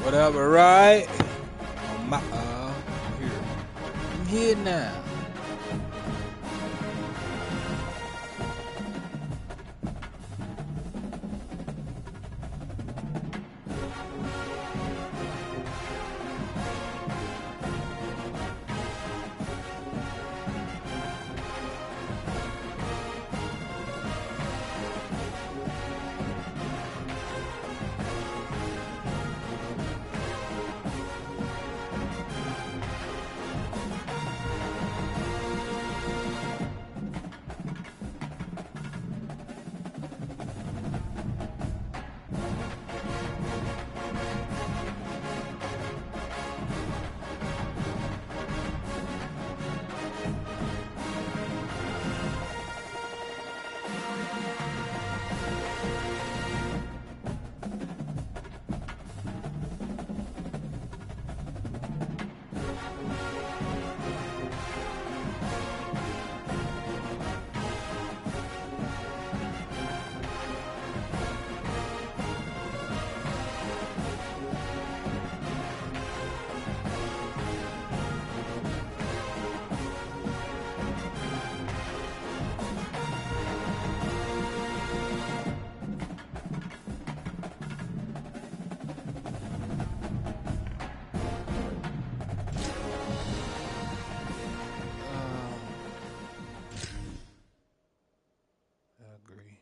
Whatever, right? Here. I'm here now. I agree.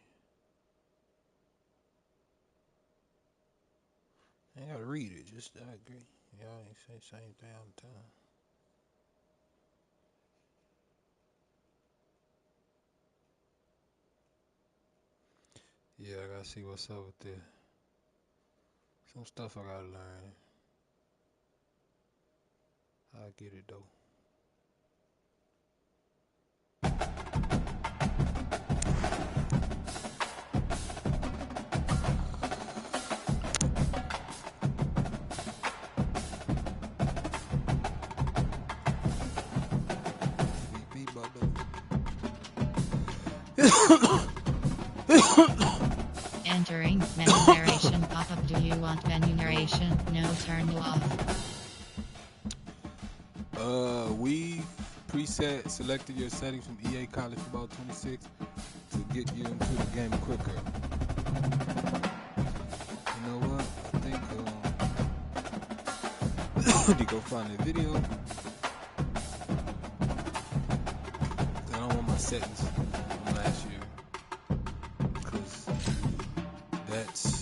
I gotta read it. Just I agree. Y'all ain't say the same thing all the time. Yeah, I gotta see what's up with this. Some stuff I gotta learn. I get it though. Entering menu narration pop-up. Do you want menu narration? No, turn off. We preset selected your settings from EA College Football 26 to get you into the game quicker. You know what? I think let me go find a video. I don't want my settings from last year because that's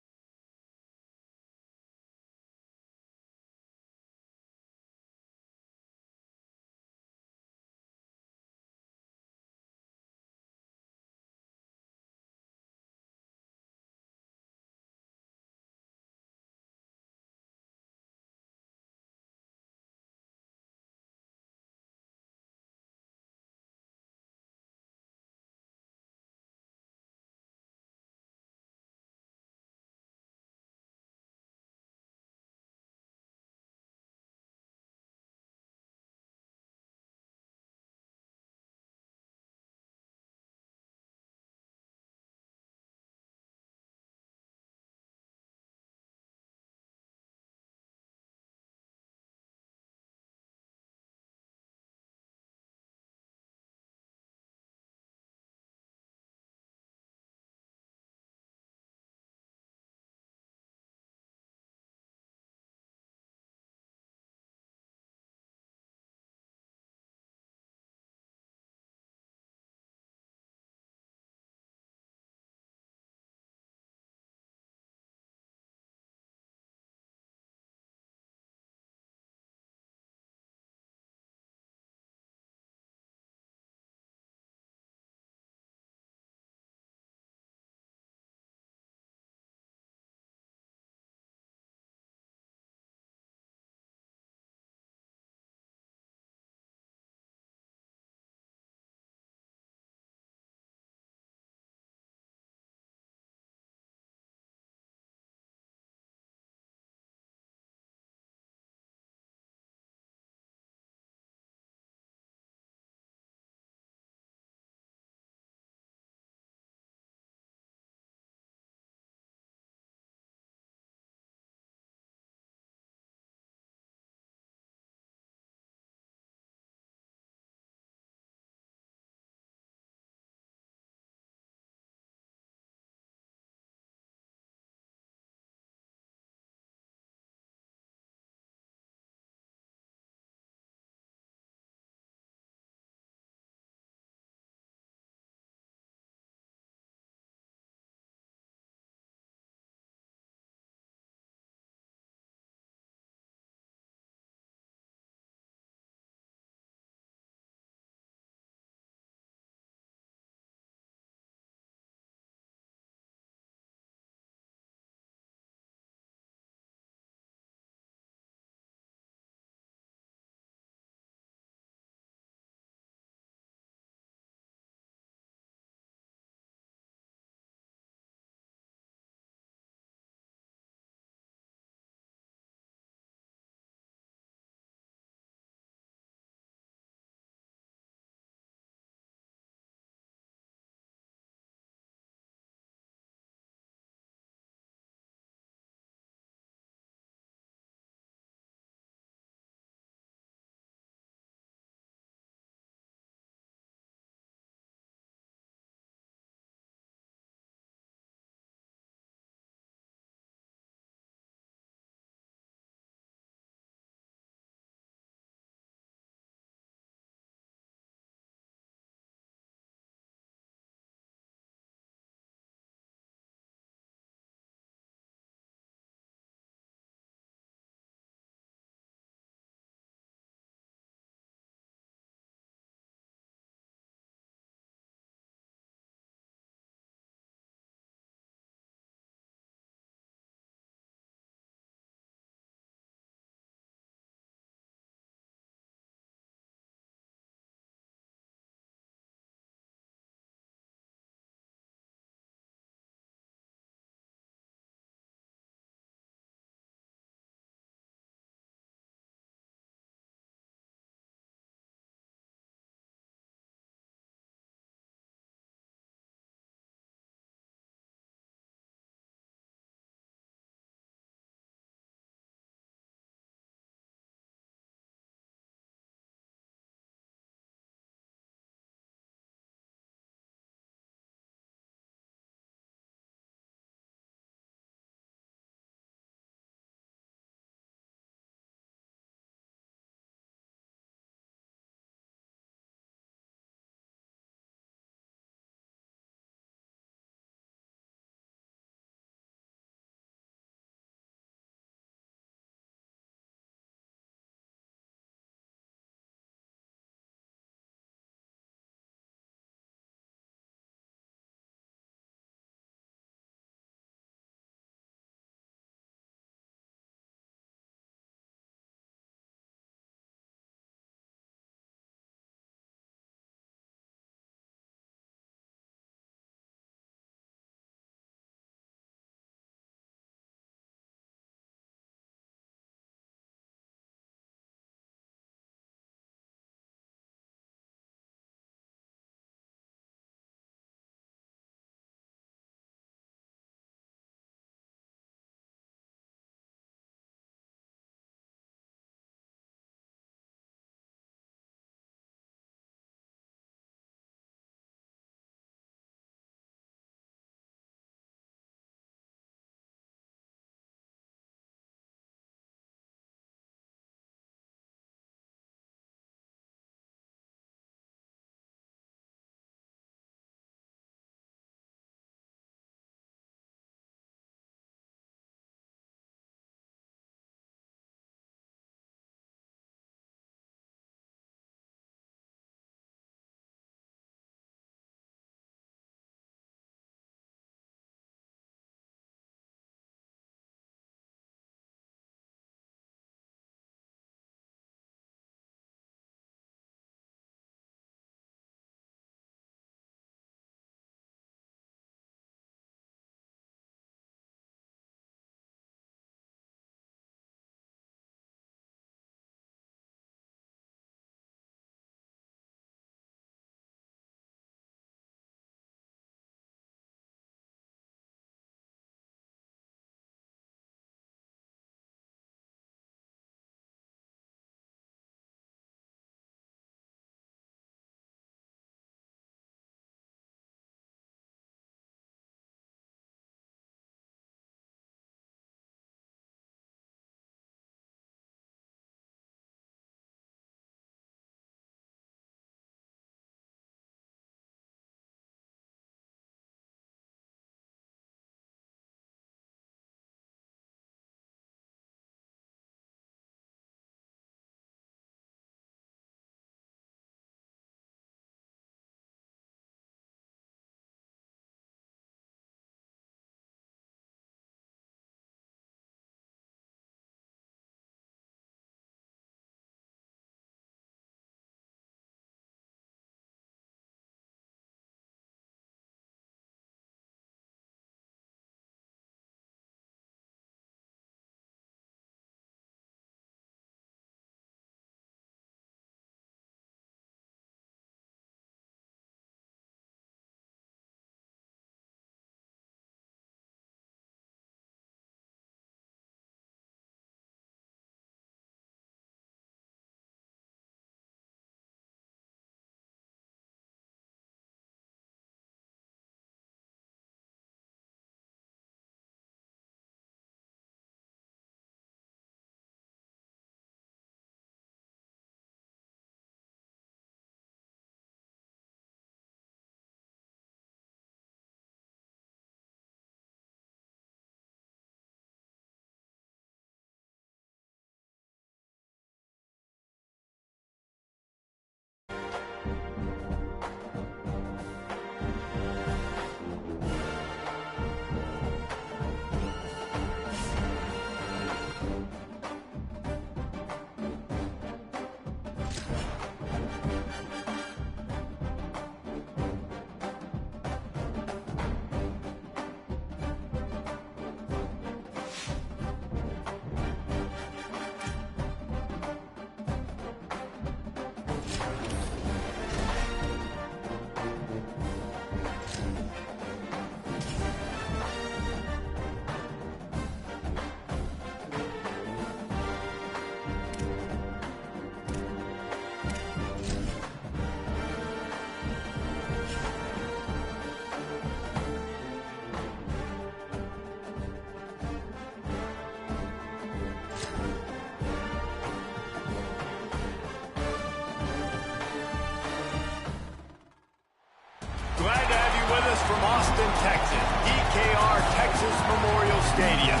Glad to have you with us from Austin, Texas, DKR Texas Memorial Stadium.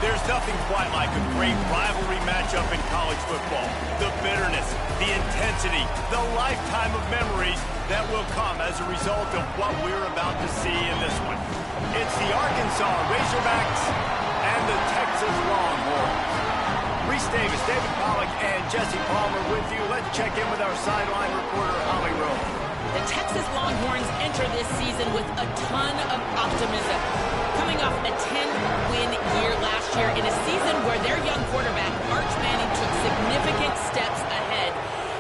There's nothing quite like a great rivalry matchup in college football. The bitterness, the intensity, the lifetime of memories that will come as a result of what we're about to see in this one. It's the Arkansas Razorbacks and the Texas Longhorns. Reese Davis, David Pollack, and Jesse Palmer with you. Let's check in with our sideline reporter, Holly Rowe. The Texas Longhorns enter this season with a ton of optimism. Coming off a 10-win year last year in a season where their young quarterback, Arch Manning, took significant steps ahead.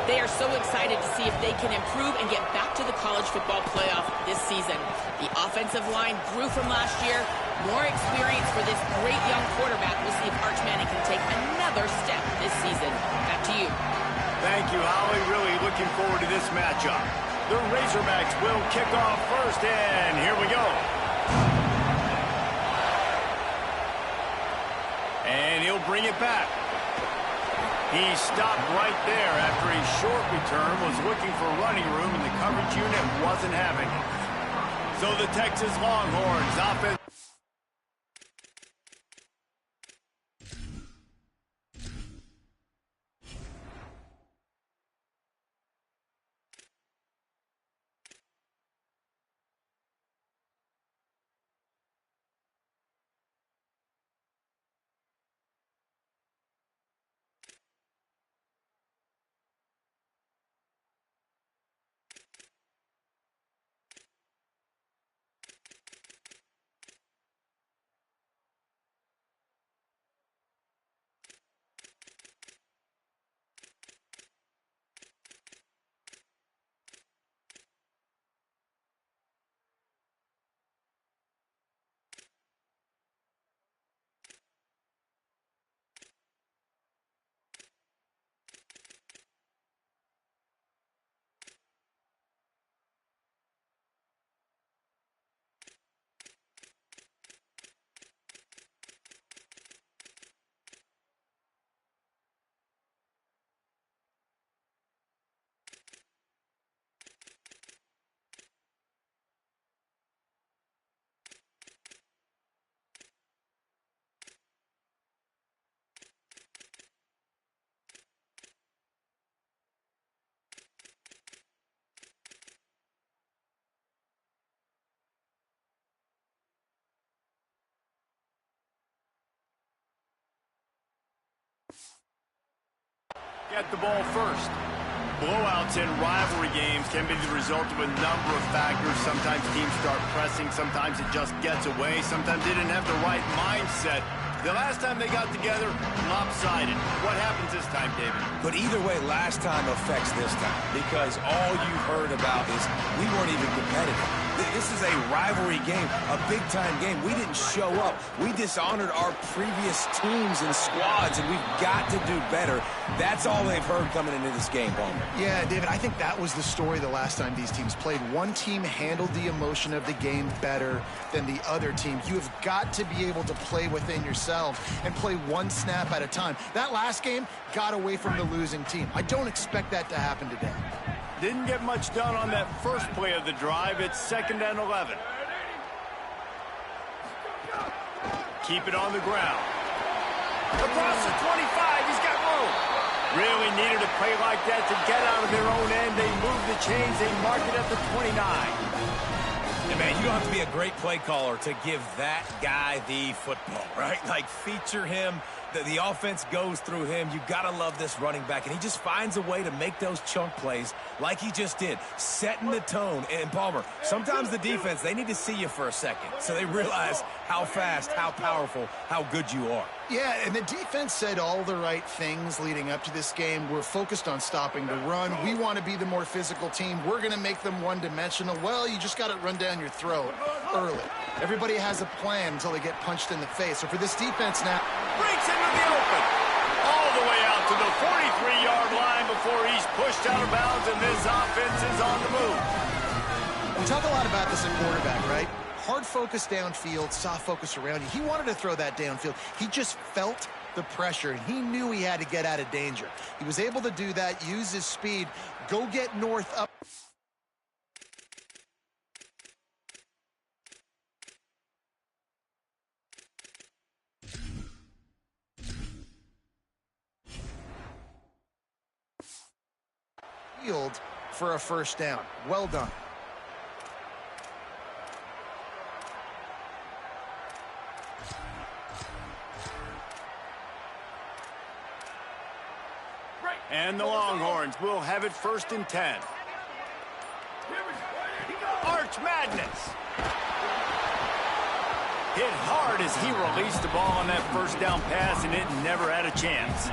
They are so excited to see if they can improve and get back to the college football playoff this season. The offensive line grew from last year. More experience for this great young quarterback. We'll see if Arch Manning can take another step this season. Back to you. Thank you, Holly. Really looking forward to this matchup. The Razorbacks will kick off first, and here we go. And he'll bring it back. He stopped right there after a short return, was looking for running room, and the coverage unit wasn't having it. So the Texas Longhorns offense. Get the ball first. Blowouts in rivalry games can be the result of a number of factors. Sometimes teams start pressing. Sometimes it just gets away. Sometimes they didn't have the right mindset. The last time they got together, lopsided. What happens this time, David? But either way, last time affects this time because all you heard about is we weren't even competitive. This is a rivalry game, a big-time game. We didn't show up. We dishonored our previous teams and squads, and we've got to do better. That's all they've heard coming into this game, Palmer. Yeah, David, I think that was the story the last time these teams played. One team handled the emotion of the game better than the other team. You have got to be able to play within yourself and play one snap at a time. That last game got away from the losing team. I don't expect that to happen today. Didn't get much done on that first play of the drive. It's 2nd and 11. Keep it on the ground. Across the 25, he's got room. Really needed a play like that to get out of their own end. They move the chains. They mark it at the 29. Yeah, man, you don't have to be a great play caller to give that guy the football, right? Like, feature him. The offense goes through him. You got to love this running back, and he just finds a way to make those chunk plays like he just did, setting the tone. And, Palmer, sometimes the defense, they need to see you for a second so they realize how fast, how powerful, how good you are. Yeah, and the defense said all the right things leading up to this game. We're focused on stopping the run. We want to be the more physical team. We're going to make them one-dimensional. Well, you just got to run down your throat early. Everybody has a plan until they get punched in the face. So for this defense now, breaks into the open. All the way out to the 43-yard line before he's pushed out of bounds, and this offense is on the move. We talk a lot about this at quarterback, right? Hard focus downfield, soft focus around you. He wanted to throw that downfield. He just felt the pressure, and he knew he had to get out of danger. He was able to do that, use his speed, go get north up. field for a first down. Well done. And the Longhorns will have it 1st and 10. Arch Madness. Hit hard as he released the ball on that first down pass, and it never had a chance.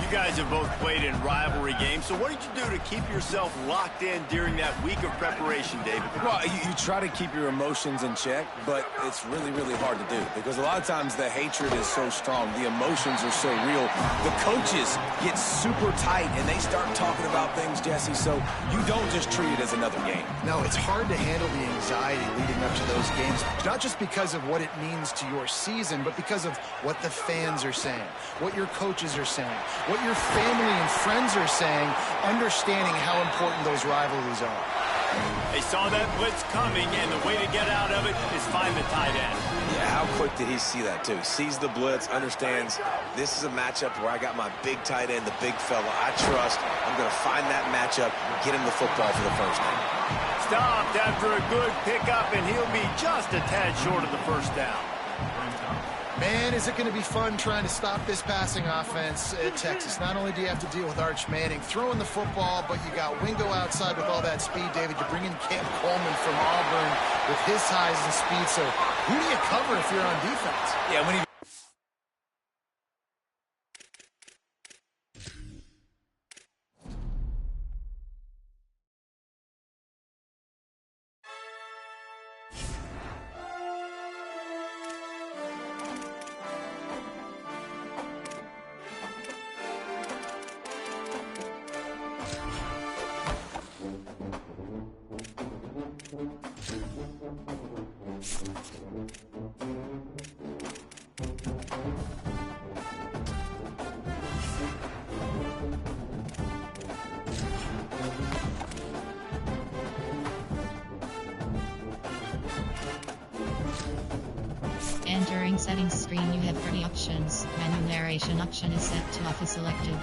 You guys have both played in rivalry games, so what did you do to keep yourself locked in during that week of preparation, David? Well, you try to keep your emotions in check, but it's really, really hard to do because a lot of times the hatred is so strong. The emotions are so real. The coaches get super tight, and they start talking about things, Jesse, so you don't just treat it as another game. No, it's hard to handle the anxiety leading up to those games, not just because of what it means to your season, but because of what the fans are saying, what your coaches are saying, what your family and friends are saying, understanding how important those rivalries are. They saw that blitz coming, and the way to get out of it is find the tight end. Yeah, how quick did he see that, too? Sees the blitz, understands this is a matchup where I got my big tight end, the big fella I trust. I'm going to find that matchup, get him the football for the first down. Stopped after a good pickup, and he'll be just a tad short of the first down. Man, is it going to be fun trying to stop this passing offense at Texas. Not only do you have to deal with Arch Manning throwing the football, but you got Wingo outside with all that speed, David. You bring in Cam Coleman from Auburn with his size and speed. So who do you cover if you're on defense? Yeah, when he Entering settings screen, you have 30 options. Menu narration option is set to off is selected.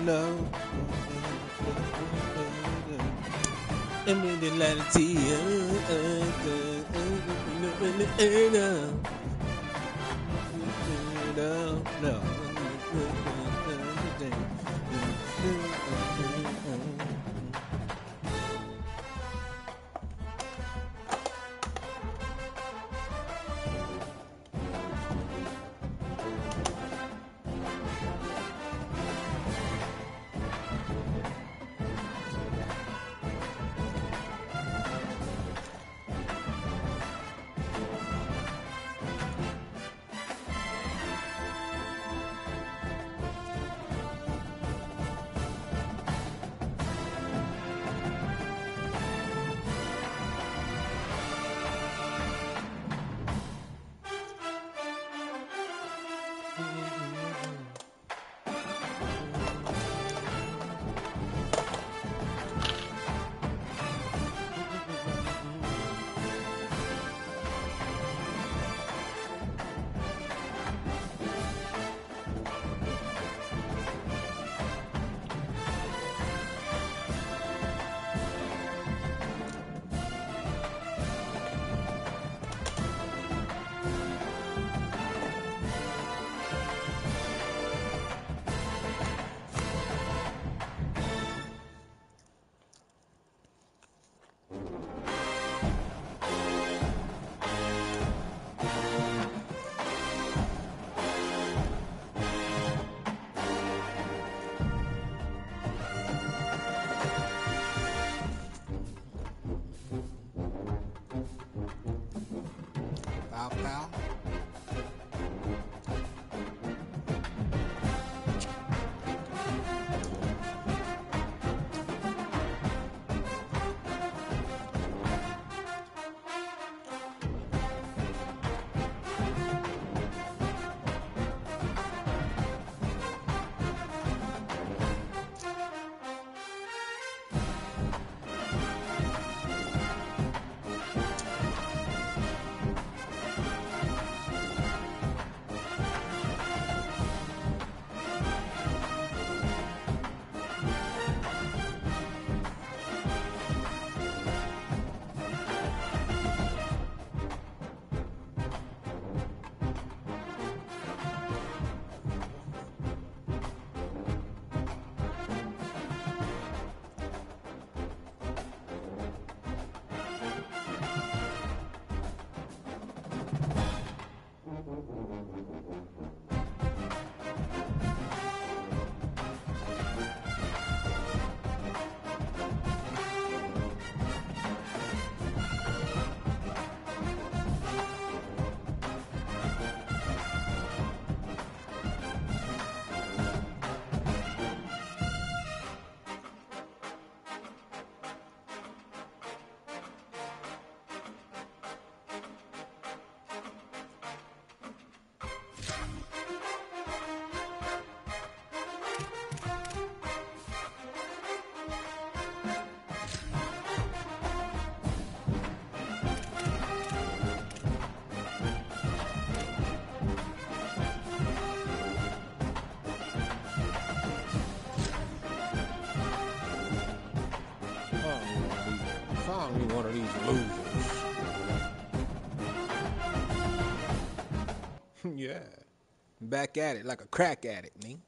no. I'm in the latitude. No. Pow. Finally, one of these losers. Yeah. Back at it like a crack addict, man.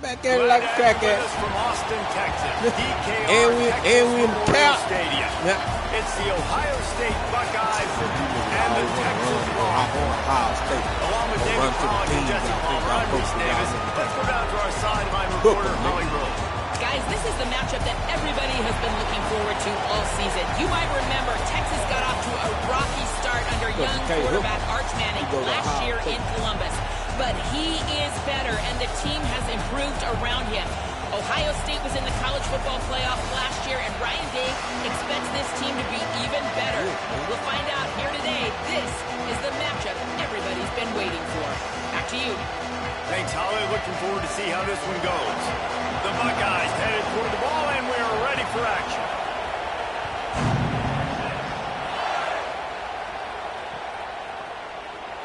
Back at it like a crack addict. From Austin, Texas, DKR And we Memorial count. Stadium. Yeah. It's the Ohio State Buckeyes and the Texas Longhorns. Ohio State. Along with David Run to the Collins and team. Jesse I think Palmer, I'll I'm post Reese it Davis. down. Let's go down to our sideline Hook 'em, reporter, man. Holly Rose. Guys, this is the matchup that everybody has been looking forward to all season. You might remember Texas got off to a rocky start under young quarterback Arch Manning last year in Columbus. But he is better, and the team has improved around him. Ohio State was in the college football playoff last year, and Ryan Day expects this team to be even better. We'll find out here today. This is the matchup everybody's been waiting for. Back to you. Thanks, Holly. Looking forward to see how this one goes. The Buckeyes headed toward the ball, and we are ready for action.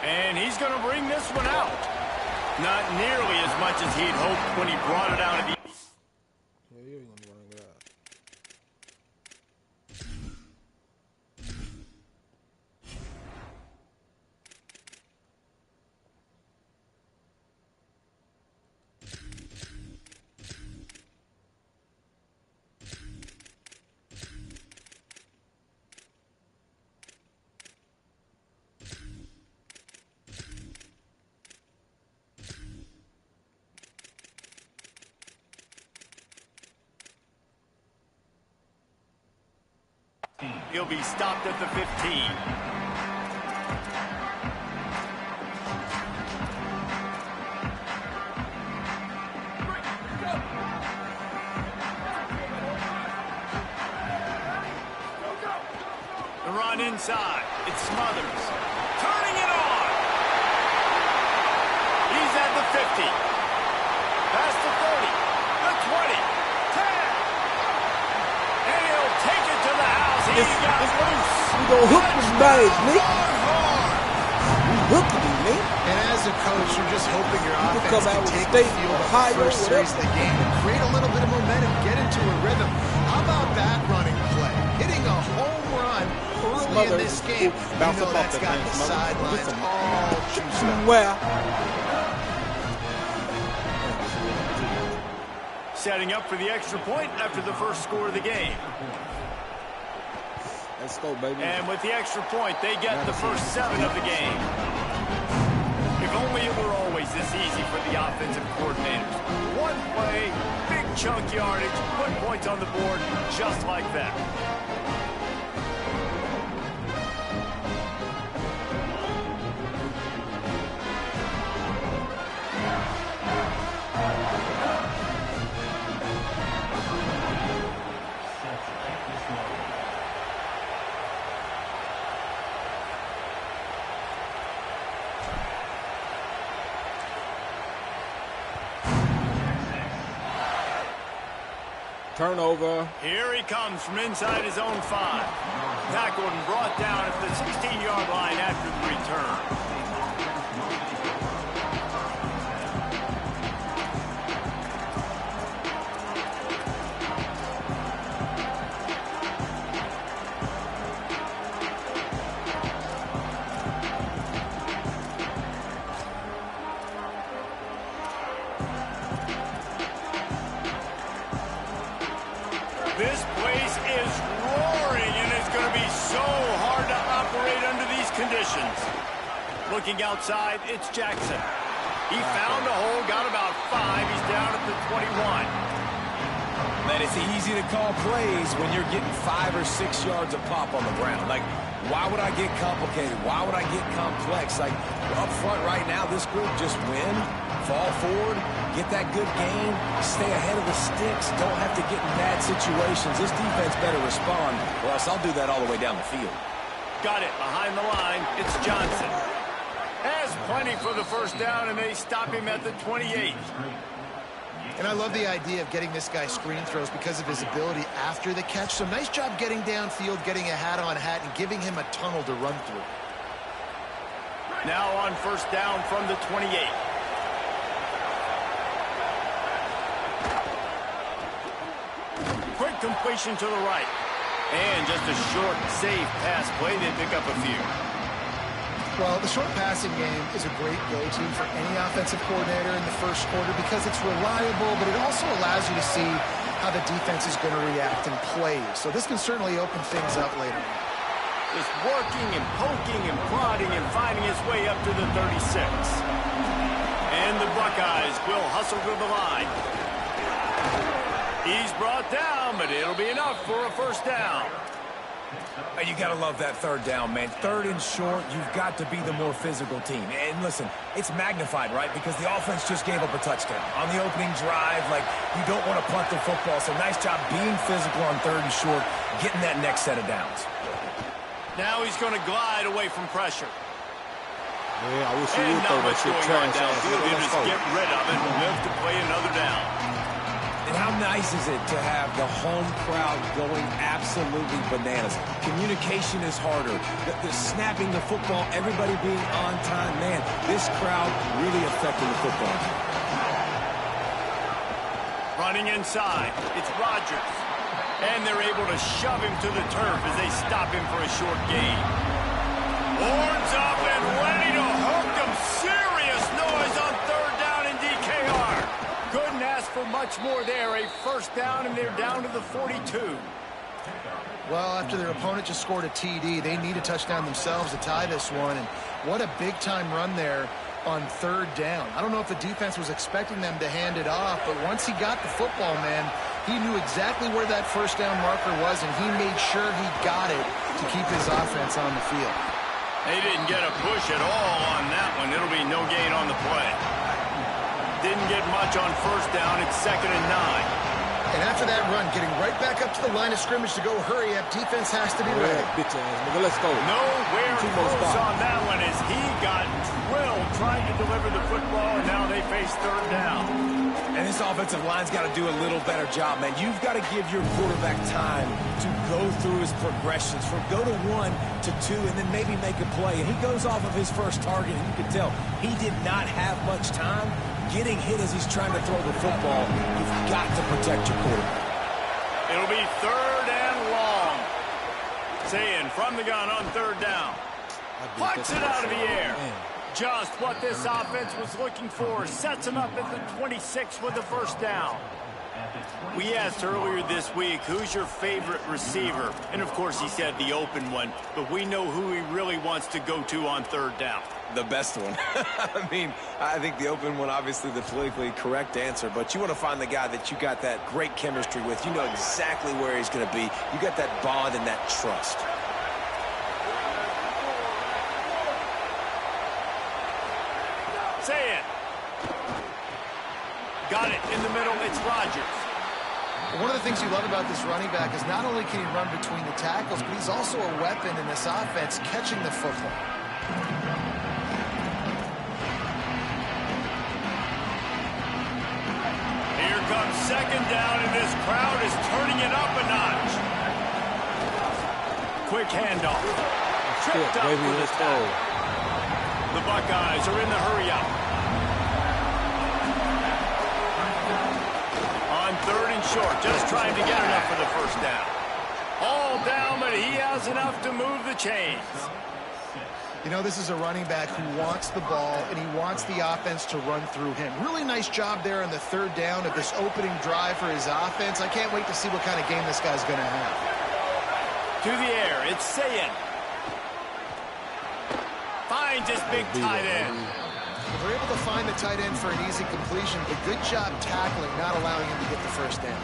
And he's going to bring this one out. Not nearly as much as he'd hoped when he brought it out of the... He'll be stopped at the 15. The run inside. It's Smothers. Turning it on. He's at the 50. Past the 30. The 20. 10. And he'll take it to the house. He got loose. We gonna hook this bag, Nick. We hooking him, Nick. And as a coach, you're just hoping your offense come out can with take State, the field Ohio, the first series of whatever. the game and create a little bit of momentum, get into a rhythm. How about that running play? Hitting a home run early in this game. You Bounce know up off that's that got thing, the Smothers. sidelines all juiced up. Well, Setting up for the extra point after the first score of the game. let's go, baby. And with the extra point, they get the first 7 of the game. If only it were always this easy for the offensive coordinators. One play, big chunk yardage, put points on the board just like that. Turnover. Here he comes from inside his own 5. Tackled and brought down at the 16-yard line after the return. This place is roaring, and it's going to be so hard to operate under these conditions. Looking outside, it's Jackson. He found a hole, got about 5. He's down at the 21. Man, it's easy to call plays when you're getting 5 or 6 yards of pop on the ground. Like, why would I get complicated? Why would I get complex? Like, up front right now, this group just win, fall forward, get that good gain, stay ahead of the sticks, don't have to get in bad situations. This defense better respond, or else I'll do that all the way down the field. Got it behind the line. It's Johnson. Has plenty for the first down, and they stop him at the 28. And I love the idea of getting this guy screen throws because of his ability after the catch. So nice job getting downfield, getting a hat-on-hat, and giving him a tunnel to run through. Now on first down from the 28. Quick completion to the right. And just a short, safe pass play. They pick up a few. Well, the short passing game is a great go-to for any offensive coordinator in the first quarter because it's reliable, but it also allows you to see how the defense is going to react and play. So this can certainly open things up later on. Just working and poking and prodding and finding his way up to the 36. And the Buckeyes will hustle to the line. He's brought down, but it'll be enough for a first down. And you got to love that third down, man. Third and short, you've got to be the more physical team. And listen, it's magnified, right? Because the offense just gave up a touchdown. On the opening drive, like, you don't want to punt the football. So nice job being physical on third and short, getting that next set of downs. Now he's going to glide away from pressure. Yeah, I wish you And would throw not that much shit going on trash ass. downfield. He'll just get rid of it and live to play another down. And And how nice is it to have the home crowd going absolutely bananas? Communication is harder. The snapping the football, everybody being on time. Man, this crowd really affecting the football game. Running inside, it's Rodgers. And they're able to shove him to the turf as they stop him for a short gain. Horns up and ready to hook him. Serious noise on third down in DKR. Couldn't ask for much more there. A first down, and they're down to the 42. Well, after their opponent just scored a TD, they need a touchdown themselves to tie this one. And what a big-time run there on third down. I don't know if the defense was expecting them to hand it off, but once he got the football, man, he knew exactly where that first down marker was, and he made sure he got it to keep his offense on the field. They didn't get a push at all on that one. It'll be no gain on the play. Didn't get much on first down. It's 2nd and 9. And after that run, getting right back up to the line of scrimmage to go hurry up, defense has to be ready. Bitch ass nigga, let's go. Nowhere close on that one as he got drilled trying to deliver the football, and now they face third down. And this offensive line's got to do a little better job, man. You've got to give your quarterback time to go through his progressions, from go to 1 to 2, and then maybe make a play. And he goes off of his first target, and you can tell he did not have much time getting hit as he's trying to throw the football. You've got to protect your quarterback. It'll be third and long. Saying from the gun on third down. Puts it out of the air. Just what this offense was looking for. Sets him up at the 26 with the first down. We asked earlier this week, who's your favorite receiver? And, of course, he said the open one. But we know who he really wants to go to on third down. The best one. I mean, I think the open one, obviously the politically correct answer, but you want to find the guy that you got that great chemistry with. You know exactly where he's going to be. You got that bond and that trust. Say it. Got it in the middle. It's Rodgers. One of the things you love about this running back is not only can he run between the tackles, but he's also a weapon in this offense catching the football. Here comes second down, and this crowd is turning it up a notch. Quick handoff. Tripped up with the tackle. The Buckeyes are in the hurry-up. On third and short, just trying to get enough for the first down. All down, but he has enough to move the chains. You know, this is a running back who wants the ball, and he wants the offense to run through him. Really nice job there on the third down of this opening drive for his offense. I can't wait to see what kind of game this guy's going to have. To the air, it's Sayin. Finds his big tight end. They're able to find the tight end for an easy completion, but good job tackling, not allowing him to get the first down.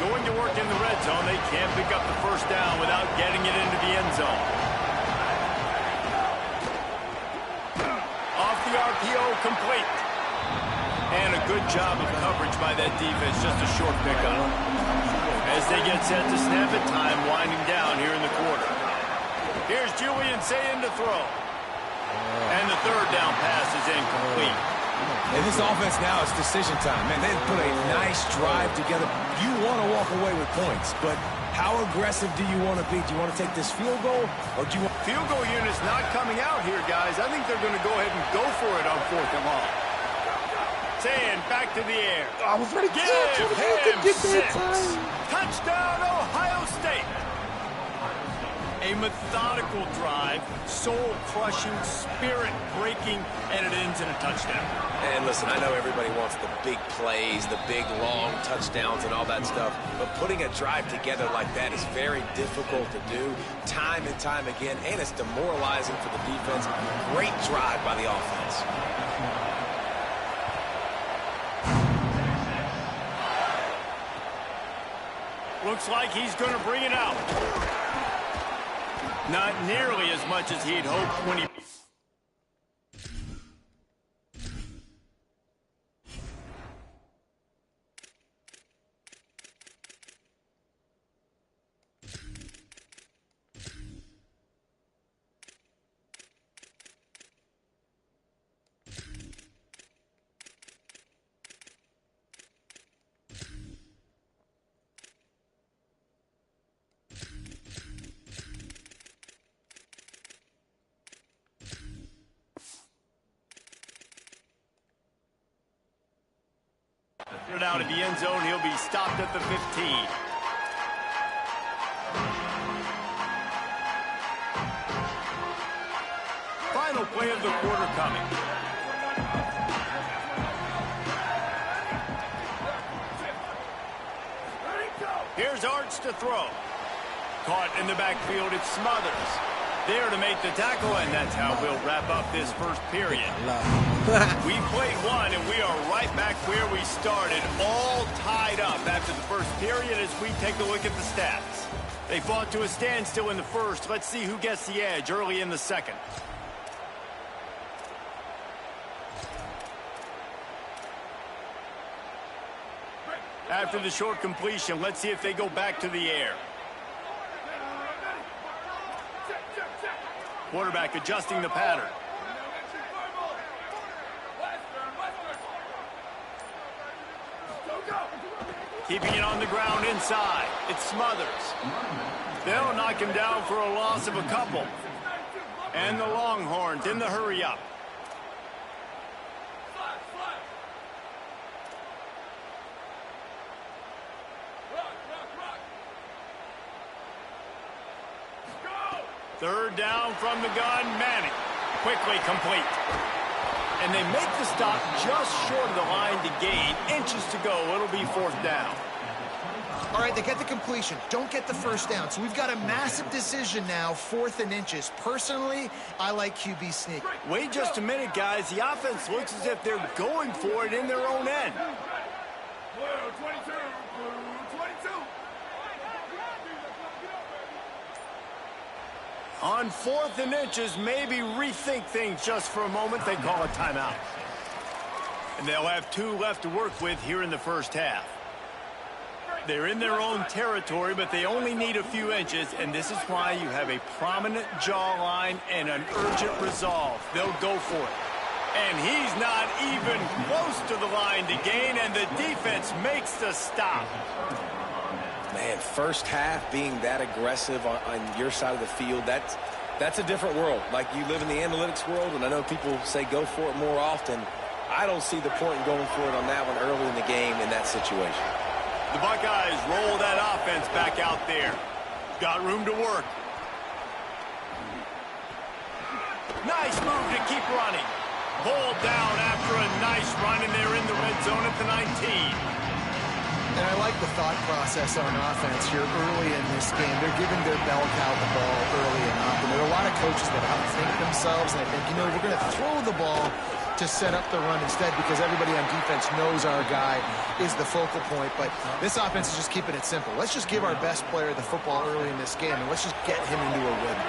Going to work in the red zone, they can't pick up the first down without getting it into the end zone. Off the RPO, complete. And a good job of coverage by that defense, just a short pickup. As they get set to snap it, time winding down here in the quarter. Here's Julian Sayin to throw. And the third down pass is incomplete. And this offense now is decision time. Man, they've put a nice drive together. You want to walk away with points, but how aggressive do you want to be? Do you want to take this field goal, or do you want... Field goal unit's not coming out here, guys. I think they're going to go ahead and go for it on fourth and long. Sayin back to the air. I was ready to Give get him that 6. time. Touchdown, Ohio State. A methodical drive, soul-crushing, spirit-breaking, and it ends in a touchdown. And listen, I know everybody wants the big plays, the big, long touchdowns and all that stuff, but putting a drive together like that is very difficult to do time and time again, and it's demoralizing for the defense. Great drive by the offense. Looks like he's going to bring it out. Not nearly as much as he'd hoped when he... Out of the end zone, he'll be stopped at the 15. Final play of the quarter coming. Here's Arch to throw. Caught in the backfield, it's Smothers. There to make the tackle, and that's how we'll wrap up this first period. We played one, and we are right back where we started, all tied up after the first period as we take a look at the stats. They fought to a standstill in the first. Let's see who gets the edge early in the second. After the short completion, let's see if they go back to the air. Quarterback adjusting the pattern. Keeping it on the ground inside. It's Smothers. They'll knock him down for a loss of a couple. And the Longhorns in the hurry-up. Third down from the gun, Manning. Quickly complete. And they make the stop just short of the line to gain. Inches to go. It'll be fourth down. All right, they get the completion. Don't get the first down. So we've got a massive decision now, 4th and inches. Personally, I like QB sneak. Wait just a minute, guys. The offense looks as if they're going for it in their own end. Blue 22, blue 22. On 4th and inches, maybe rethink things just for a moment. They call a timeout. And they'll have 2 left to work with here in the first half. They're in their own territory, but they only need a few inches, and this is why you have a prominent jawline and an urgent resolve. They'll go for it. And he's not even close to the line to gain, and the defense makes the stop. Man, first half being that aggressive on your side of the field, that's a different world. Like, you live in the analytics world, and I know people say go for it more often. I don't see the point in going for it on that one early in the game in that situation. The Buckeyes roll that offense back out there. Got room to work. Nice move to keep running. Pulled down after a nice run, and they're in the red zone at the 19. And I like the thought process on offense here early in this game. They're giving their bell cow the ball early and often. There are a lot of coaches that outthink themselves, and I think, you know, we're going to throw the ball to set up the run instead because everybody on defense knows our guy is the focal point. But this offense is just keeping it simple. Let's just give our best player the football early in this game, and let's just get him into a rhythm.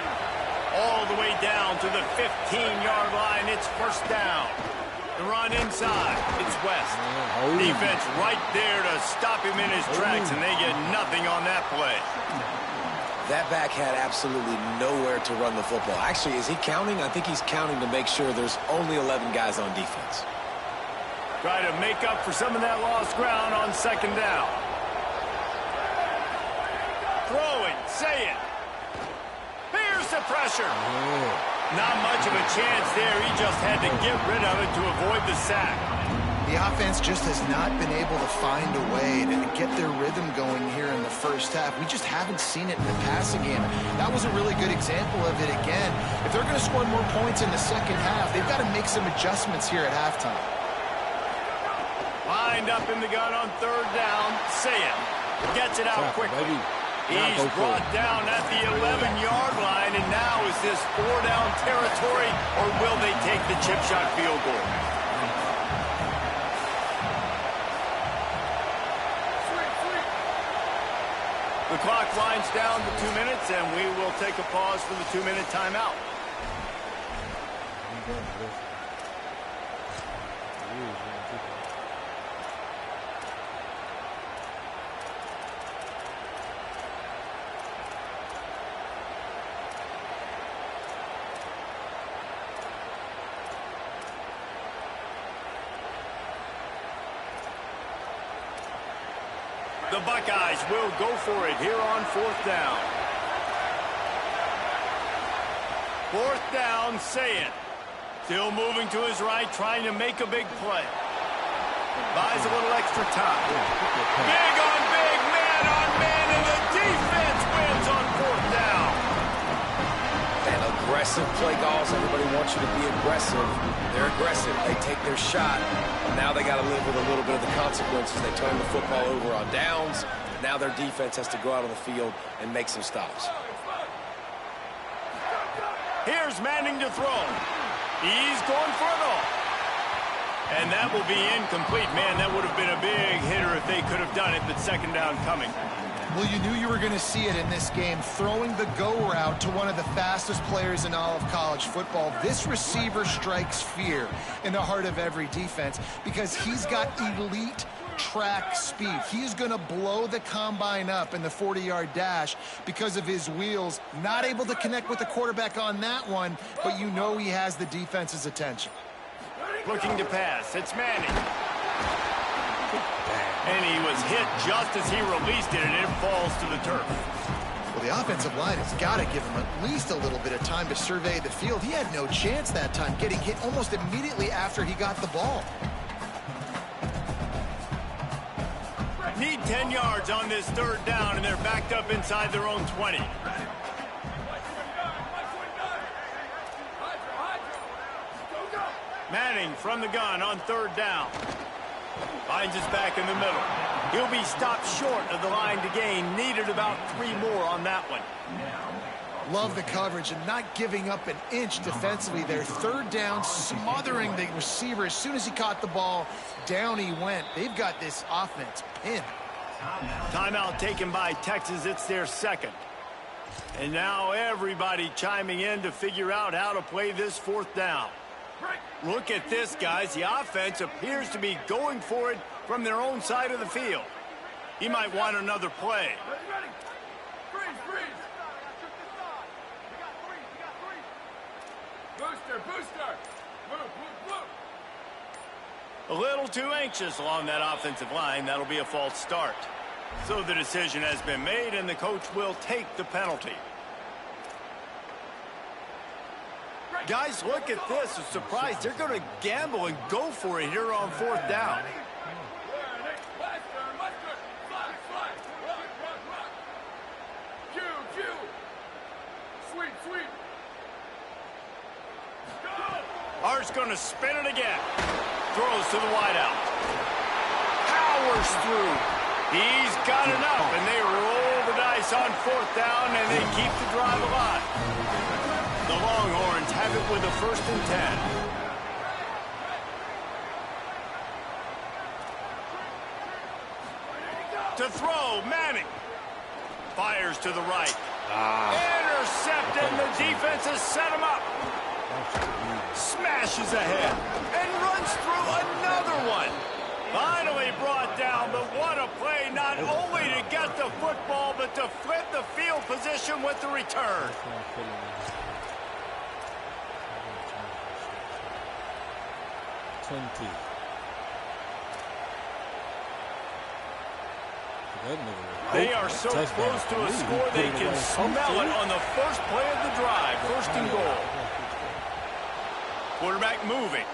All the way down to the 15-yard line. It's first down. The run inside. It's West. Defense right there to stop him in his tracks, and they get nothing on that play. That back had absolutely nowhere to run the football. Actually, is he counting? I think he's counting to make sure there's only 11 guys on defense. Try to make up for some of that lost ground on second down. Throwing, say it. Here's the pressure. Not much of a chance there. He just had to get rid of it to avoid the sack. The offense just has not been able to find a way to get their rhythm going here in the first half. We just haven't seen it in the passing game. That was a really good example of it again. If they're going to score more points in the second half, they've got to make some adjustments here at halftime. Lined up in the gun on third down. Say it. Gets it out quickly. He's brought down at the 11-yard line, and now is this 4-down territory, or will they take the chip shot field goal? The clock winds down to 2 minutes, and we will take a pause for the 2-minute timeout. The Buckeyes will go for it here on fourth down. Fourth down, say it. Still moving to his right, trying to make a big play. Buys a little extra time. Big on big, man on man, and the defense wins on 4th down. And aggressive play calls. Everybody wants you to be aggressive. They're aggressive. They take their shot. Now they got to live with a little bit of the consequences. They turn the football over on downs. Now their defense has to go out on the field and make some stops. Here's Manning to throw. He's going for it all. And that will be incomplete. Man, that would have been a big hitter if they could have done it, but 2nd down coming. Well, you knew you were going to see it in this game, throwing the go route to one of the fastest players in all of college football. This receiver strikes fear in the heart of every defense because he's got elite track speed. He's going to blow the combine up in the 40-yard dash because of his wheels. Not able to connect with the quarterback on that one, but you know he has the defense's attention. Looking to pass. It's Manning. And he was hit just as he released it, and it falls to the turf. Well, the offensive line has got to give him at least a little bit of time to survey the field. He had no chance that time, getting hit almost immediately after he got the ball. Need 10 yards on this 3rd down, and they're backed up inside their own 20. Manning from the gun on 3rd down. Finds his back in the middle. He'll be stopped short of the line to gain. Needed about 3 more on that one. Love the coverage and not giving up an inch defensively there. 3rd down, smothering the receiver. As soon as he caught the ball, down he went. They've got this offense pinned. Timeout taken by Texas. It's their 2nd. And now everybody chiming in to figure out how to play this 4th down. Look at this, guys. The offense appears to be going for it from their own side of the field. He might want another play. Booster. Move. A little too anxious along that offensive line. That'll be a false start. So the decision has been made, and the coach will take the penalty. Guys, look at this. A surprise. They're going to gamble and go for it here on 4th down. Sweet. Art's going to spin it again. Throws to the wideout. Powers through. He's got enough, and they roll the dice on 4th down, and they keep the drive alive. The Longhorns have it with a 1st and 10. To throw, Manning. Fires to the right. Intercept, and the defense has set him up. Smashes ahead and runs through another one. Finally brought down, but what a play, not only to get the football, but to flip the field position with the return. They are so close to a score they can smell it on the first play of the drive. 1st and goal. Quarterback moving.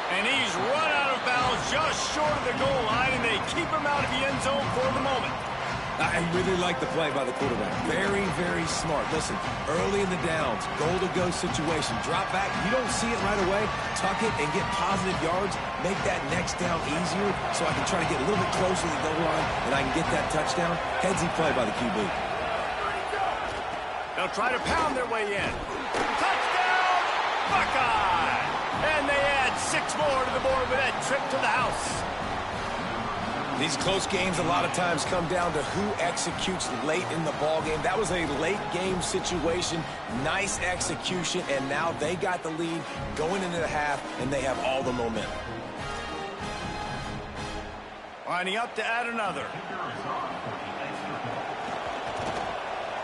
And he's run out of bounds just short of the goal line, and they keep him out of the end zone for the moment. I really like the play by the quarterback. Very, very smart. Listen, early in the downs, goal-to-go situation. Drop back. You don't see it right away. Tuck it and get positive yards. Make that next down easier so I can try to get a little bit closer to the goal line and I can get that touchdown. Headsy play by the QB. They'll try to pound their way in. Touchdown, Buckeye! And they add 6 more to the board with that trip to the house. These close games a lot of times come down to who executes late in the ball game. That was a late game situation. Nice execution, and now they got the lead going into the half, and they have all the momentum. Lining up to add another.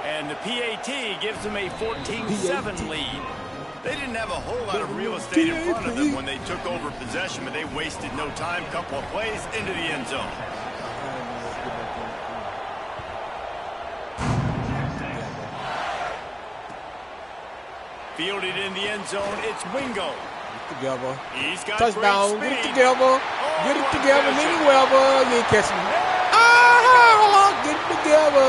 And the PAT gives them a 14-7 lead. They didn't have a whole lot of real estate in front of them when they took over possession, but they wasted no time. Couple of plays into the end zone. Fielded in the end zone, it's Wingo. together. He's got Touchdown. great Get it speed. together. Oh, Get it what together. finishing. Minnie Weber. You ain't catching me. Ah, get it together.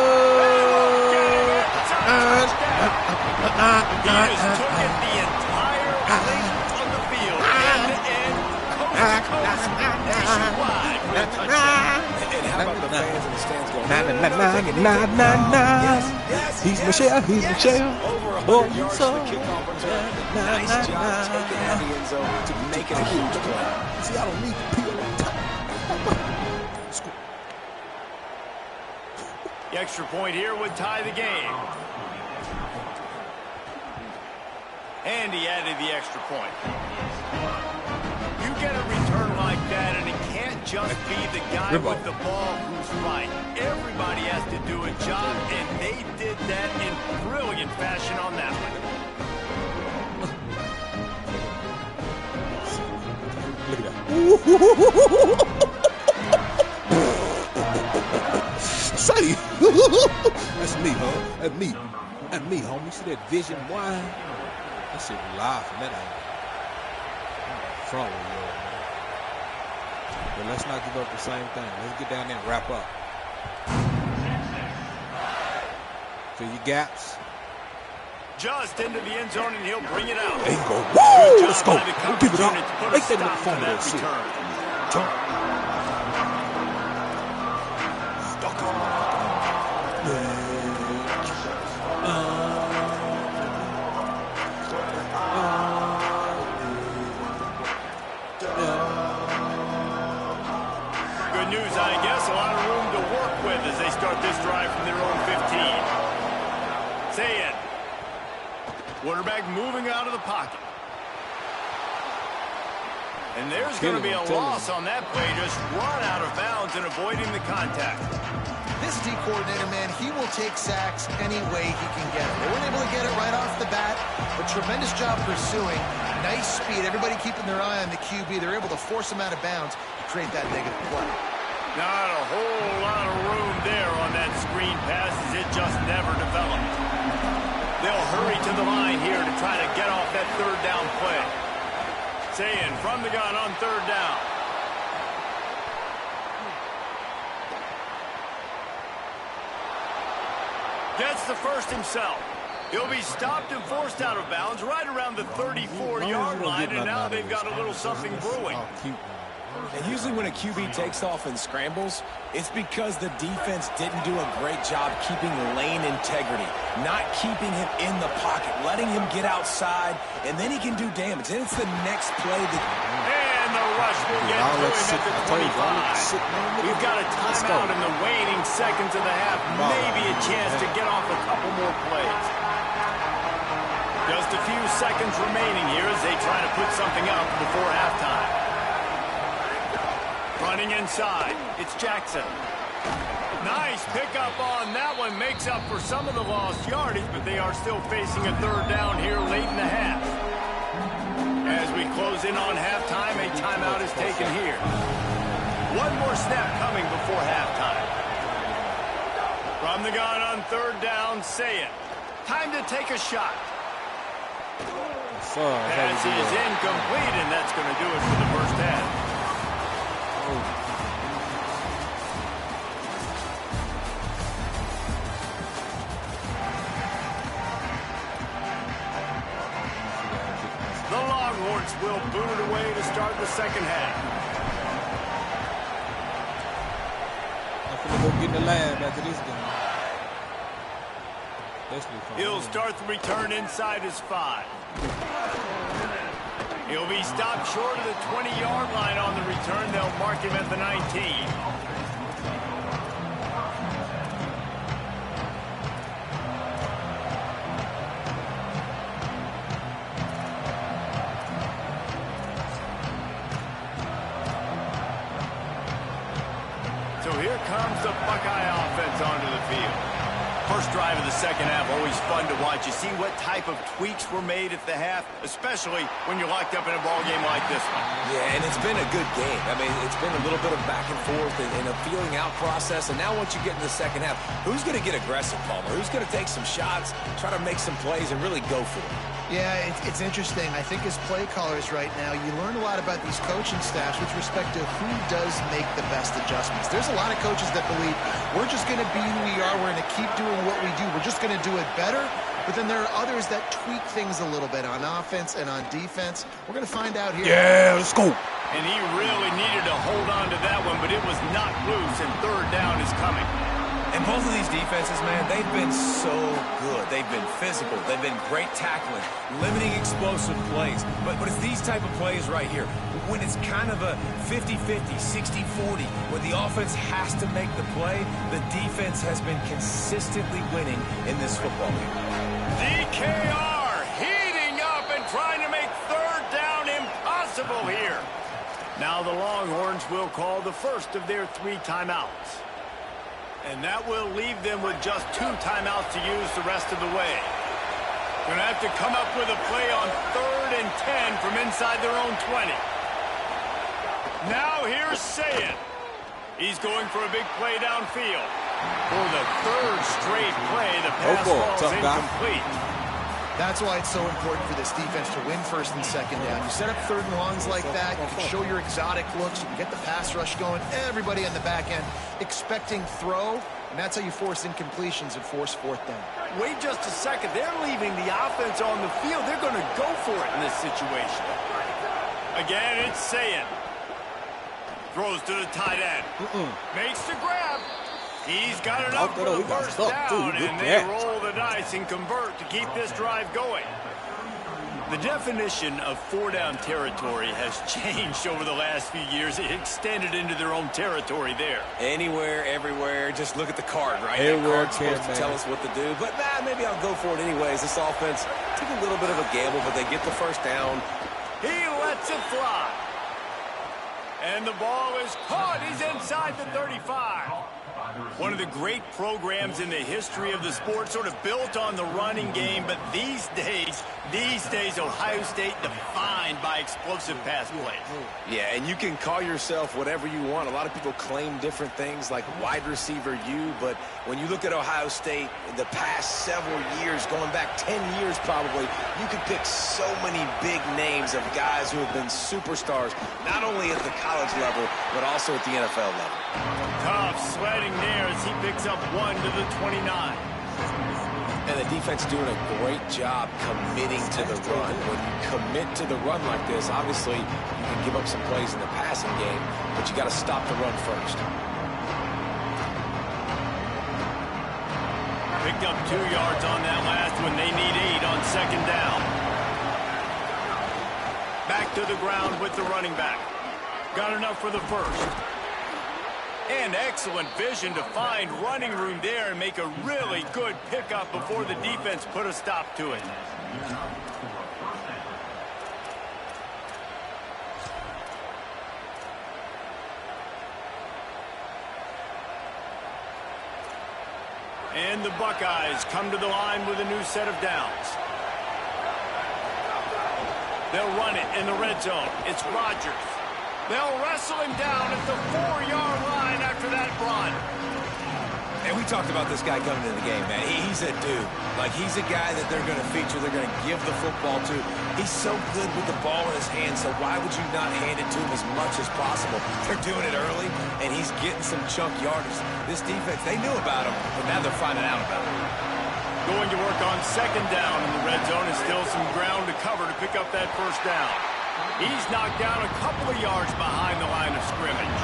He just took it the entire length of the field, end to end, coast to coast, nationwide for a touchdown. And how about the fans in the stands going, Na, no, na, no, na, take it, na, take it. na, na. Yes, yes, He's yes, Michelle, he's yes. Michelle. Over 100 Boy, yards so. for the kickoff return. Nice job taking it out of the end zone to make it a huge play. See, I don't need to peel on top. The extra point here would tie the game. And he added the extra point. You get a return like that, and it can't just be the guy with the ball who's right. Everybody has to do a job, and they did that in brilliant fashion on that one. Look at that. Say, that's me, huh? That's me. That's me, homie. See that vision wine? That shit live from that angle. Front with you, man. But let's not give up the same thing. Let's get down there and wrap up. Fill your gaps. Just into the end zone, and he'll bring it out. There you go. Woo! Let's go. By the Don't give it up. coverage unit to put a Make that stop look to fun with that that shit. return. Jump. Stuck his Good news, I guess. A lot of room to work with as they start this drive from their own 15. Say it. Quarterback moving out of the pocket. And there's going to be a loss on that play. Just run out of bounds and avoiding the contact. This D coordinator, man, he will take sacks any way he can get it. They weren't able to get it right off the bat, but tremendous job pursuing. Nice speed. Everybody keeping their eye on the QB. They're able to force him out of bounds to create that negative play. Not a whole lot of room there on that screen pass as it just never developed. They'll hurry to the line here to try to get off that third down play. Saying from the gun on third down. Gets the first himself. He'll be stopped and forced out of bounds right around the 34-yard line, and now they've got a little something brewing. And usually when a QB takes off and scrambles, it's because the defense didn't do a great job keeping lane integrity, not keeping him in the pocket, letting him get outside, and then he can do damage. Then it's the next play that... And the rush will get to him at the 25. We've got a timeout in the waning seconds of the half. Maybe a chance to get off a couple more plays. Just a few seconds remaining here as they try to put something up before halftime. Running inside, it's Jackson. Nice pickup on that one. Makes up for some of the lost yardage, but they are still facing a third down here late in the half. As we close in on halftime, a timeout is taken here. One more snap coming before halftime. From the gun on third down, say it. Time to take a shot. Pass is incomplete, and that's going to do it for the first half. The Longhorns will boot it away to start the second half. I'm finna go get in the lab after this game. He'll start the return inside his 5. He'll be stopped short of the 20-yard line on the return. They'll mark him at the 19. So here comes the Buckeye offense onto the field. First drive of the second half, always fun to watch. You see what type of tweaks were made at the half, especially when you're locked up in a ball game like this one. Yeah, and it's been a good game. I mean, it's been a little bit of back and forth and a feeling out process. And now once you get into the second half, who's going to get aggressive, Palmer? Who's going to take some shots, try to make some plays, and really go for it? Yeah, it's interesting. I think as play callers right now, you learn a lot about these coaching staffs with respect to who does make the best adjustments. There's a lot of coaches that believe we're just going to be who we are. We're going to keep doing what we do. We're just going to do it better. But then there are others that tweak things a little bit on offense and on defense. We're going to find out here. Yeah, let's go. And he really needed to hold on to that one, but it was knocked loose, and third down is coming. And both of these defenses, man, they've been so good. They've been physical. They've been great tackling, limiting explosive plays. But it's these type of plays right here, when it's kind of a 50-50, 60-40, where the offense has to make the play, the defense has been consistently winning in this football game. DKR heating up and trying to make third down impossible here. Now the Longhorns will call the first of their 3 timeouts. And that will leave them with just 2 timeouts to use the rest of the way. Going to have to come up with a play on 3rd and 10 from inside their own 20. Now here's Sayin. He's going for a big play downfield. For the 3rd straight play, the pass ball is incomplete. That's why it's so important for this defense to win 1st and 2nd down. You set up 3rd and longs like that, you can show your exotic looks, you can get the pass rush going, everybody on the back end expecting throw, and that's how you force incompletions and force 4th down. Wait just a second. They're leaving the offense on the field. They're going to go for it in this situation. Again, it's Sayin. Throws to the tight end. Makes the grab. He's got it up for the first down, and they roll the dice and convert to keep this drive going. The definition of 4-down territory has changed over the last few years. It extended into their own territory there. Anywhere, everywhere, just look at the card, right? Everywhere, the card's supposed to tell us what to do, but maybe I'll go for it anyways. This offense took a little bit of a gamble, but they get the first down. He lets it fly. And the ball is caught. He's inside the 35. One of the great programs in the history of the sport, sort of built on the running game, but these days, Ohio State defined by explosive pass plays. Yeah, and you can call yourself whatever you want. A lot of people claim different things like wide receiver U, but when you look at Ohio State, the past several years, going back 10 years probably, you could pick so many big names of guys who have been superstars, not only at the college level, but also at the NFL level. Tough sledding there as he picks up 1 to the 29. And the defense doing a great job committing to the run. When you commit to the run like this, obviously you can give up some plays in the passing game, but you got to stop the run first. Picked up 2 yards on that last one. They need 8 on 2nd down. Back to the ground with the running back. Got enough for the first. And excellent vision to find running room there and make a really good pickup before the defense put a stop to it. And the Buckeyes come to the line with a new set of downs. They'll run it in the red zone. It's Rodgers. They'll wrestle him down at the 4-yard line after that run. And we talked about this guy coming into the game, man. He's a dude. Like, he's a guy that they're going to feature, they're going to give the football to. He's so good with the ball in his hands, so why would you not hand it to him as much as possible? They're doing it early, and he's getting some chunk yardage. This defense, they knew about him, but now they're finding out about him. Going to work on 2nd down in the red zone, and still some ground to cover to pick up that first down. He's knocked down a couple of yards behind the line of scrimmage.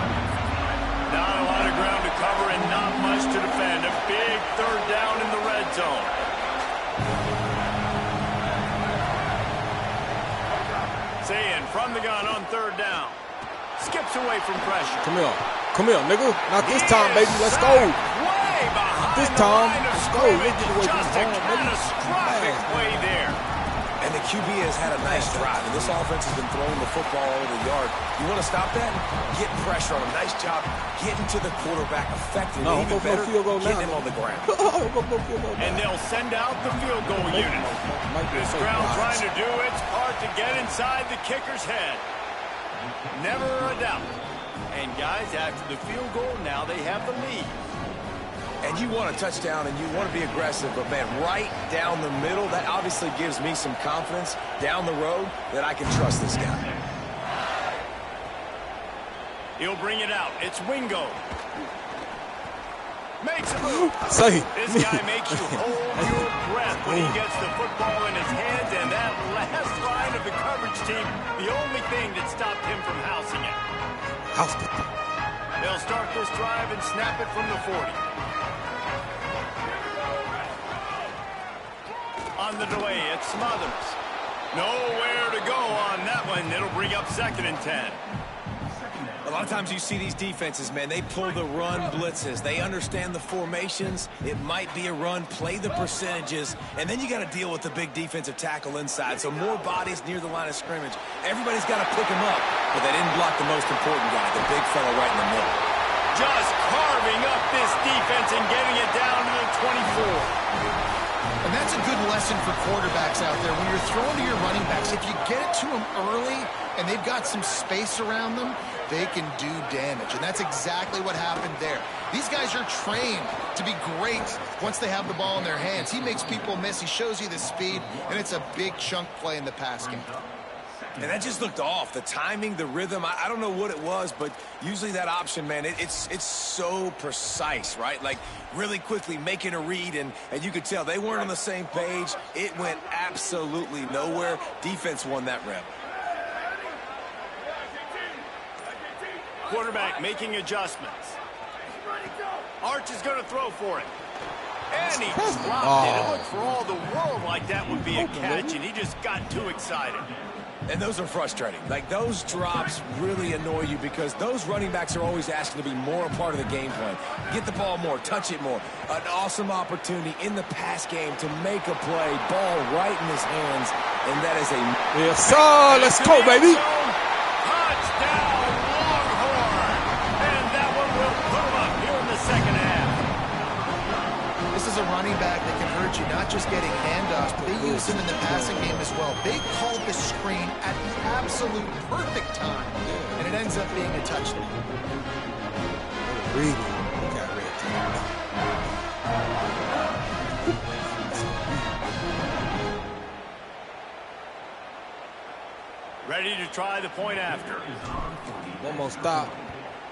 Not a lot of ground to cover and not much to defend. A big 3rd down in the red zone. Sayin from the gun on 3rd down. Skips away from pressure. Come here, nigga. Not this time, baby. Let's go. Way behind this time, the line of let's go. scrimmage. Let's get away from Just a home, baby. catastrophic play there. And the the QB has had a nice drive, and this offense has been throwing the football all over the yard. You want to stop that? Get pressure on him. Nice job getting to the quarterback effectively. No, even better, field goal getting now. him on the ground. And they'll send out the field goal unit. This ground trying to do its part to get inside the kicker's head. Never a doubt. And guys, after the field goal, now they have the lead. And you want a touchdown and you want to be aggressive, but man, right down the middle, that obviously gives me some confidence down the road that I can trust this guy. He'll bring it out. It's Wingo. Makes a move. This guy makes you hold your breath when he gets the football in his hands, and that last line of the coverage team, the only thing that stopped him from housing it. They'll start this drive and snap it from the 40. On the delay, it's Smothers. Nowhere to go on that one. It'll bring up 2nd and 10. A lot of times you see these defenses, man, they pull the run blitzes. They understand the formations. It might be a run, play the percentages, and then you got to deal with the big defensive tackle inside. So more bodies near the line of scrimmage. Everybody's got to pick him up, but they didn't block the most important guy, the big fella right in the middle. Just carving up this defense and getting it down to the 24. And that's a good lesson for quarterbacks out there. When you're throwing to your running backs, if you get it to them early and they've got some space around them, they can do damage. And that's exactly what happened there. These guys are trained to be great once they have the ball in their hands. He makes people miss. He shows you the speed, and it's a big chunk play in the pass game. And that just looked off. The timing, the rhythm, I don't know what it was, but usually that option, man, it's so precise, right? Like really quickly making a read, and you could tell they weren't on the same page. It went absolutely nowhere. Defense won that rep. Quarterback making adjustments. Arch is going to throw for it. And he dropped it. It looked for all the world like that would be a catch, and he just got too excited. And those are frustrating. Like, those drops really annoy you because those running backs are always asking to be more a part of the game plan. Get the ball more, touch it more. An awesome opportunity in the pass game to make a play. Ball right in his hands, and that is a... Yes, sir. Let's go, baby. Touchdown, Longhorn. And that one will put him up here in the second half. This is a running back that can hurt you, not just getting handoffs, but they use him in the passing game as well. They called the screen at the absolute perfect time, and it ends up being a touchdown. Really? Okay, red. Ready to try the point after. One more stop,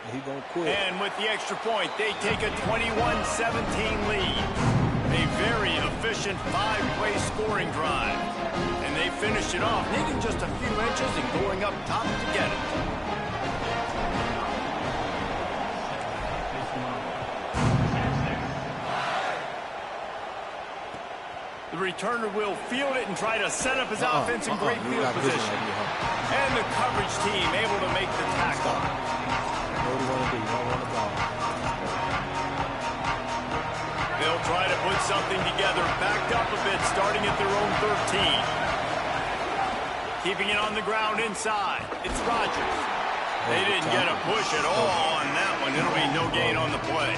and he gonna quit. And with the extra point, they take a 21-17 lead. A very efficient 5-play scoring drive. And they finished it off, needing just a few inches and going up top to get it. The returner will field it and try to set up his offense in great field position. And the coverage team able to make the tackle. What do you want to do? You don't want the ball. They'll try to put something together, backed up a bit, starting at their own 13. Keeping it on the ground inside. It's Rodgers. They didn't get a push at all on that one. It'll be no gain on the play.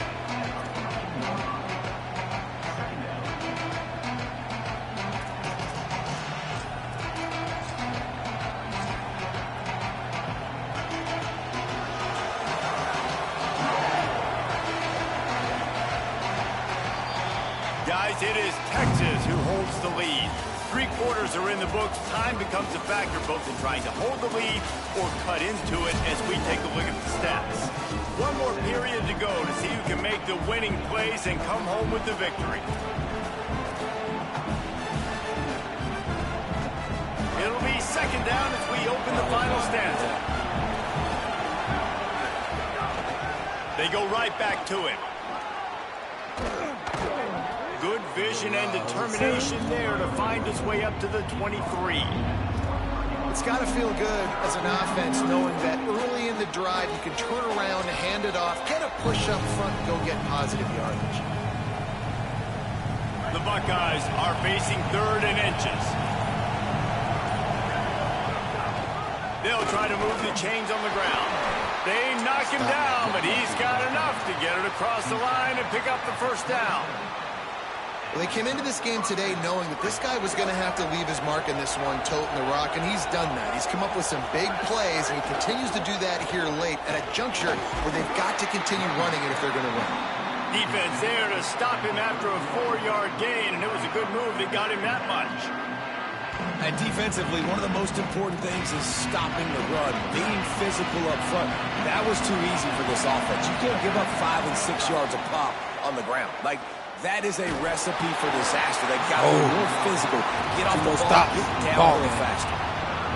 Guys, it is Texas who holds the lead. 3 quarters are in the books. Time becomes a factor both in trying to hold the lead or cut into it as we take a look at the stats. One more period to go to see who can make the winning plays and come home with the victory. It'll be second down as we open the final stanza. They go right back to it. Good vision and determination there to find his way up to the 23. It's got to feel good as an offense knowing that early in the drive you can turn around, hand it off, get a push up front, and go get positive yardage. The Buckeyes are facing 3rd and inches. try to move the chains on the ground. They knock him down, but he's got enough to get it across the line and pick up the first down. Well, they came into this game today knowing that this guy was going to have to leave his mark in this one, toting the rock, and he's done that. He's come up with some big plays, and he continues to do that here late at a juncture where they've got to continue running it if they're going to win. Defense there to stop him after a 4-yard gain, and it was a good move that got him that much. And defensively, one of the most important things is stopping the run, being physical up front. That was too easy for this offense. You can't give up 5 and 6 yards a pop on the ground. Like, that is a recipe for disaster. They've got to be more physical, get off the ball, get down a little faster.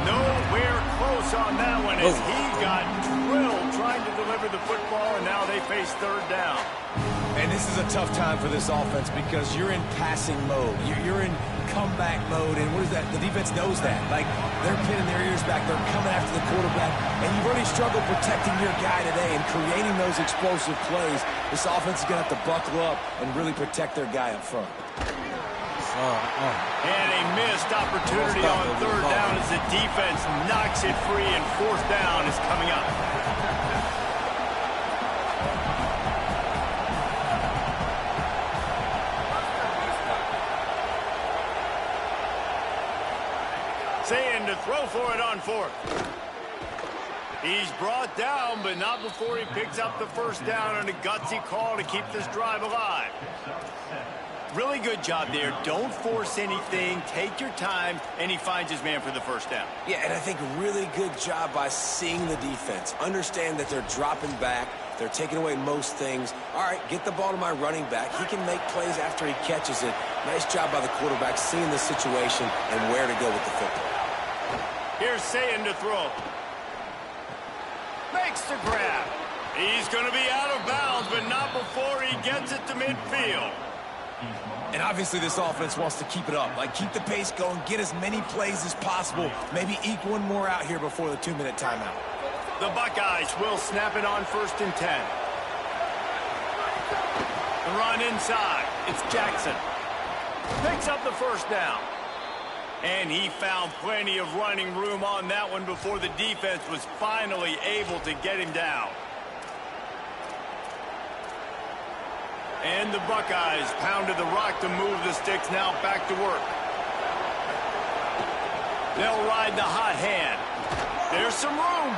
Nowhere close on that one as he got drilled trying to deliver the football, and now they face third down. And this is a tough time for this offense because you're in passing mode. You're in comeback mode, and what is that? The defense knows that. Like, they're pinning their ears back. They're coming after the quarterback, and you've already struggled protecting your guy today and creating those explosive plays. This offense is going to have to buckle up and really protect their guy up front. And a missed opportunity on third down as the defense knocks it free, and fourth down is coming up. Saying to throw for it on fourth. He's brought down, but not before he picks up the first down on a gutsy call to keep this drive alive. Really good job there. Don't force anything. Take your time, and he finds his man for the first down. Yeah, and I think really good job by seeing the defense. Understand that they're dropping back. They're taking away most things. All right, get the ball to my running back. He can make plays after he catches it. Nice job by the quarterback seeing the situation and where to go with the football. Here's Sayin to throw. Makes the grab. He's going to be out of bounds, but not before he gets it to midfield. And obviously this offense wants to keep it up. Like, keep the pace going, get as many plays as possible. Maybe eke one more out here before the 2-minute timeout. The Buckeyes will snap it on 1st and 10. The run inside. It's Jackson. Picks up the first down. And he found plenty of running room on that one before the defense was finally able to get him down. And the Buckeyes pounded the rock to move the sticks, now back to work. They'll ride the hot hand. There's some room.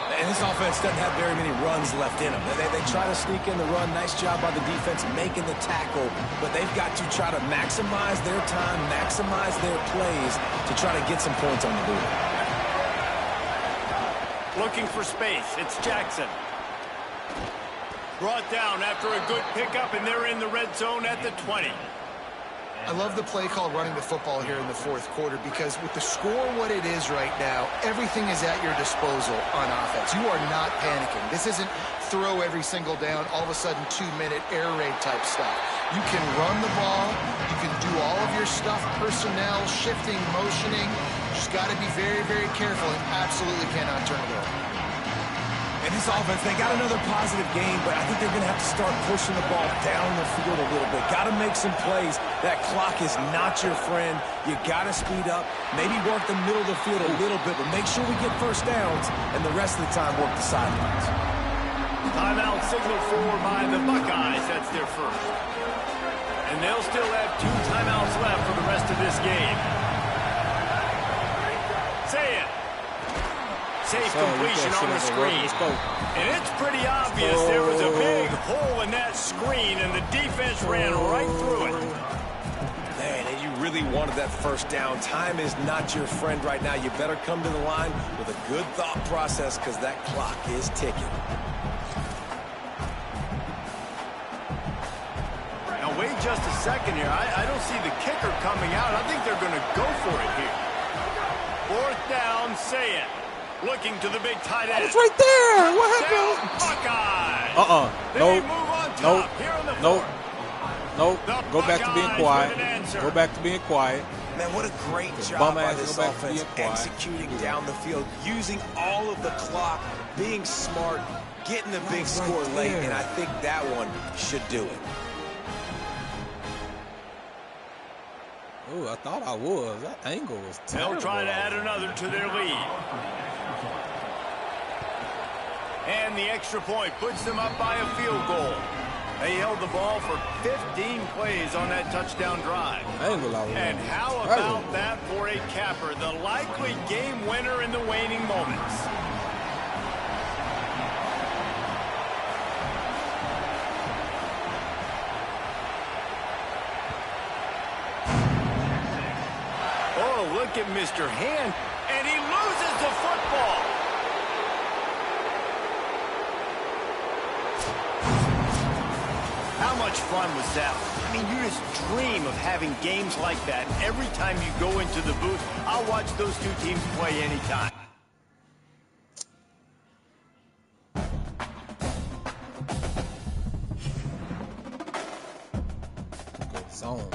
And this offense doesn't have very many runs left in them. They try to sneak in the run. Nice job by the defense making the tackle. But they've got to try to maximize their time, maximize their plays to try to get some points on the board. Looking for space. It's Jackson. Brought down after a good pickup, and they're in the red zone at the 20. I love the play call running the football here in the fourth quarter because with the score what it is right now, everything is at your disposal on offense. You are not panicking. This isn't throw every single down, all of a sudden 2-minute air raid type stuff. You can run the ball. You can do all of your stuff, personnel, shifting, motioning. Just got to be very, very careful and absolutely cannot turn it over. And this offense, they got another positive game, but I think they're going to have to start pushing the ball down the field a little bit. Got to make some plays. That clock is not your friend. You got to speed up, maybe work the middle of the field a little bit, but make sure we get first downs, and the rest of the time work the sidelines. Timeout signal for by the Buckeyes. That's their first. And they'll still have 2 timeouts left for the rest of this game. Say it. Safe completion on the screen. And it's pretty obvious there was a big hole in that screen, and the defense ran right through it. Man, and you really wanted that first down. Time is not your friend right now. You better come to the line with a good thought process because that clock is ticking. Now, wait just a second here. I don't see the kicker coming out. I think they're going to go for it here. Fourth down, say it. Looking to the big tight end. It's right there. What happened? Buckeyes. Nope. Move on top Nope. here on the Nope. fourth. Nope. The Go back to being Buckeyes quiet. with an answer. Go back to being quiet. Man, what a great job bum by ass this go back to offense being quiet. executing down the field, using all of the clock, being smart, getting the big score late, and I think that one should do it. Oh, too. I thought I was. That angle was terrible. They'll try to add another to their lead. And the extra point puts them up by a field goal. They held the ball for 15 plays on that touchdown drive. And how about that for a capper, the likely game winner in the waning moments? Oh, look at Mr. Hand, and he loses the football. How much fun was that? I mean, you just dream of having games like that every time you go into the booth. I'll watch those two teams play anytime. Good zone.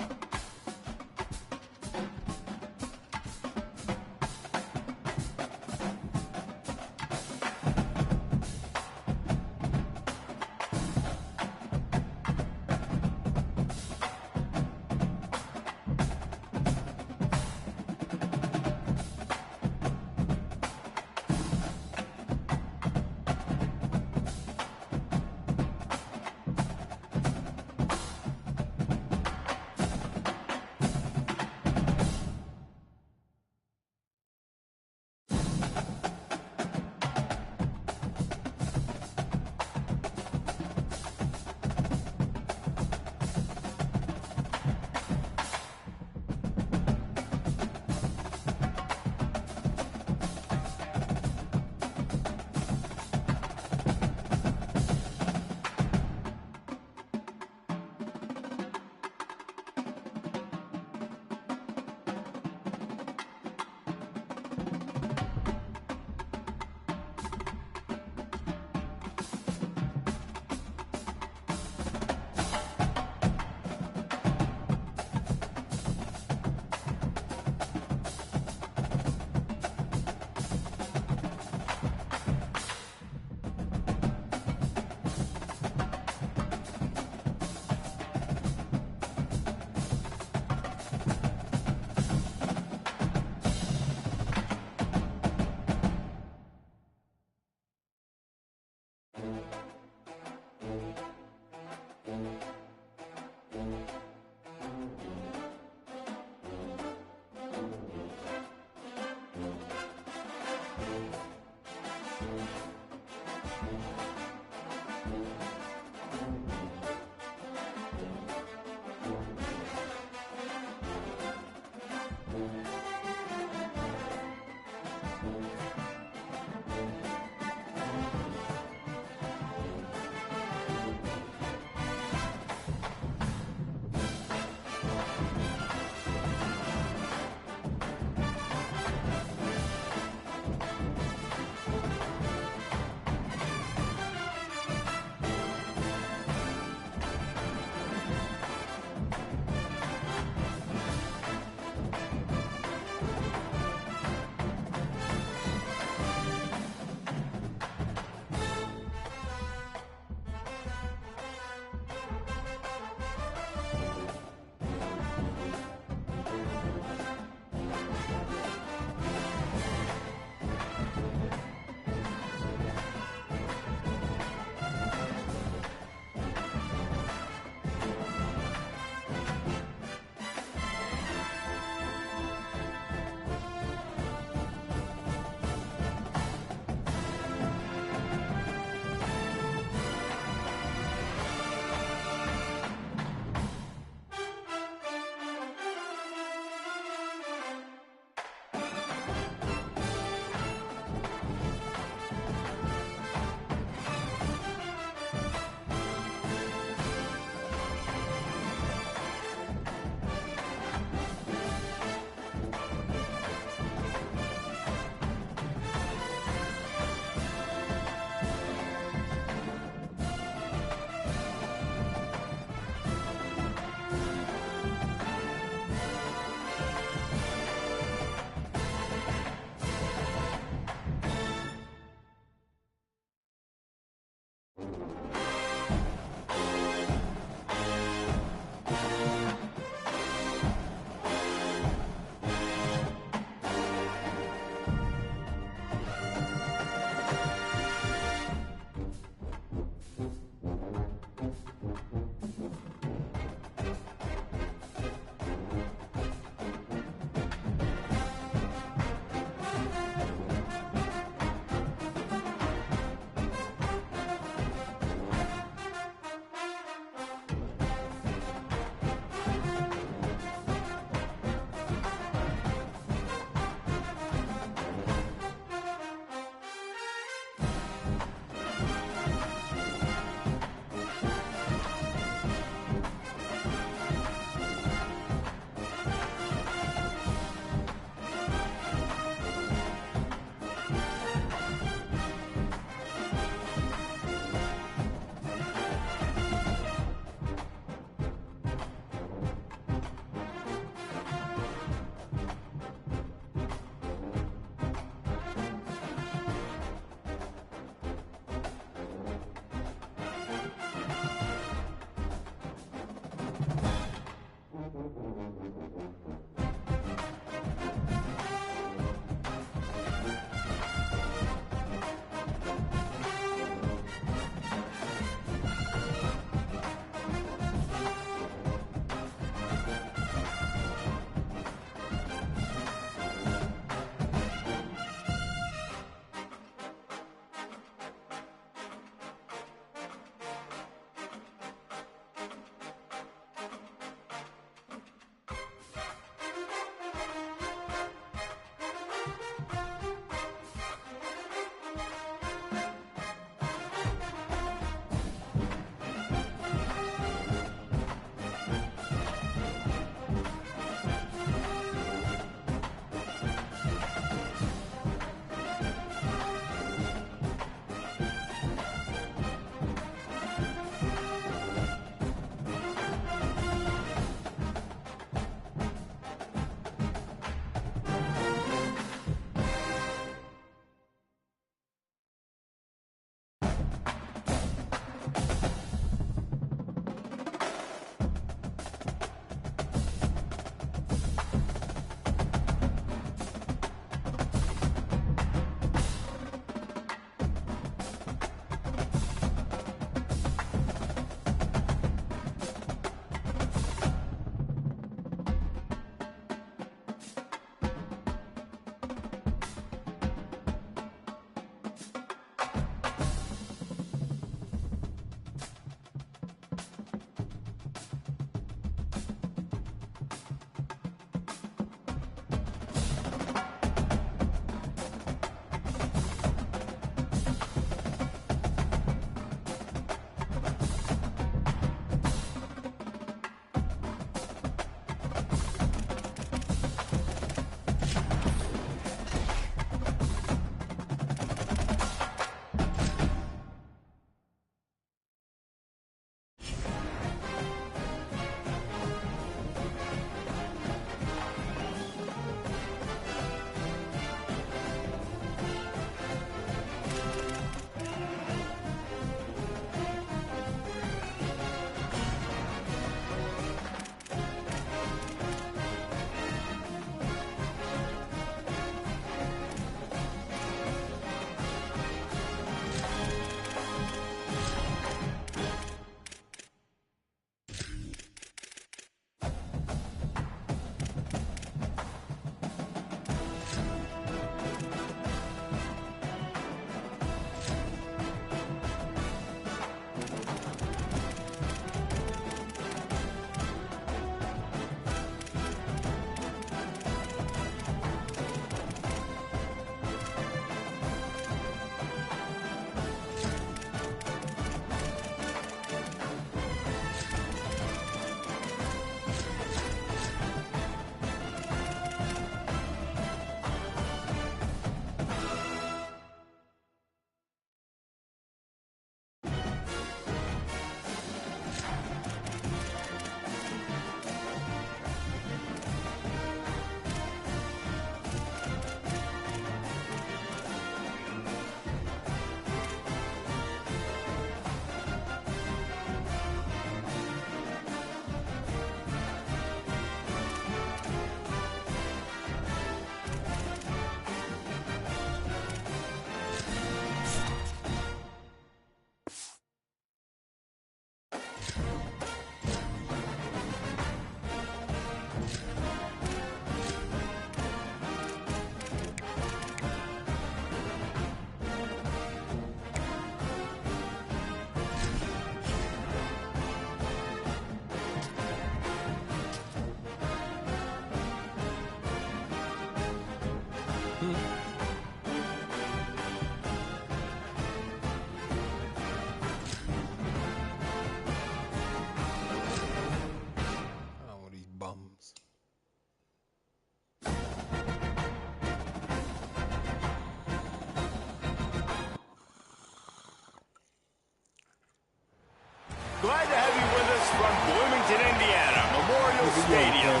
Glad to have you with us from Bloomington, Indiana, Memorial Stadium.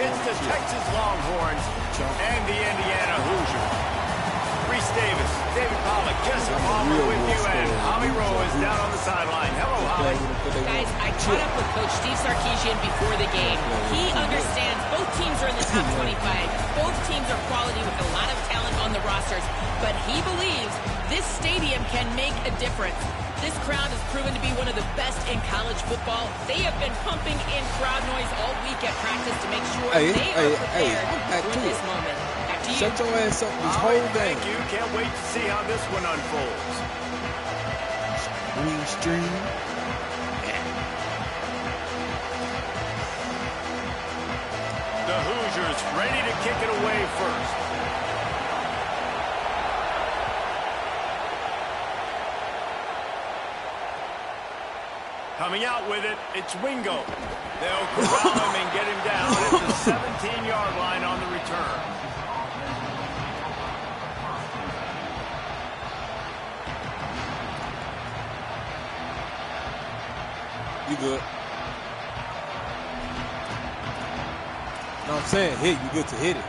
It's the Texas Longhorns and the Indiana Hoosiers. Reese Davis, David Pollack, Jessica Palmer with you, and Holly Rowe is down on the sideline. Hello, Holly. Guys, I caught up with Coach Steve Sarkisian before the game. He understands both teams are in the top 25. Both teams are quality with a lot of talent on the rosters, but he believes this stadium can make a difference. This crowd has proven to be one of the best in college football. They have been pumping in crowd noise all week at practice to make sure they are prepared for this moment. Back to you. Shut your ass up this whole game. Thank you. Can't wait to see how this one unfolds. Green stream. The Hoosiers ready to kick it away first. Coming out with it, it's Wingo. They'll corral him and get him down at the 17-yard line on the return. You good. No, I'm saying hit. You good to hit it.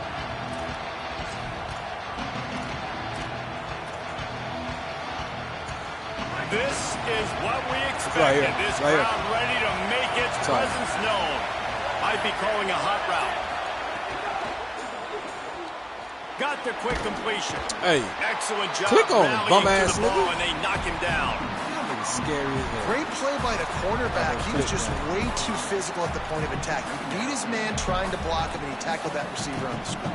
This is what we expected. Right here. This Right crowd here. ready to make its presence known. Might be calling a hot route. Got the quick completion. Hey. Excellent job Click on him, rallying bum to ass the ball, nigga. and they knock him down. That nigga's scary as hell. Great play by the cornerback. He was just way too physical at the point of attack. He beat his man trying to block him, and he tackled that receiver on the screen.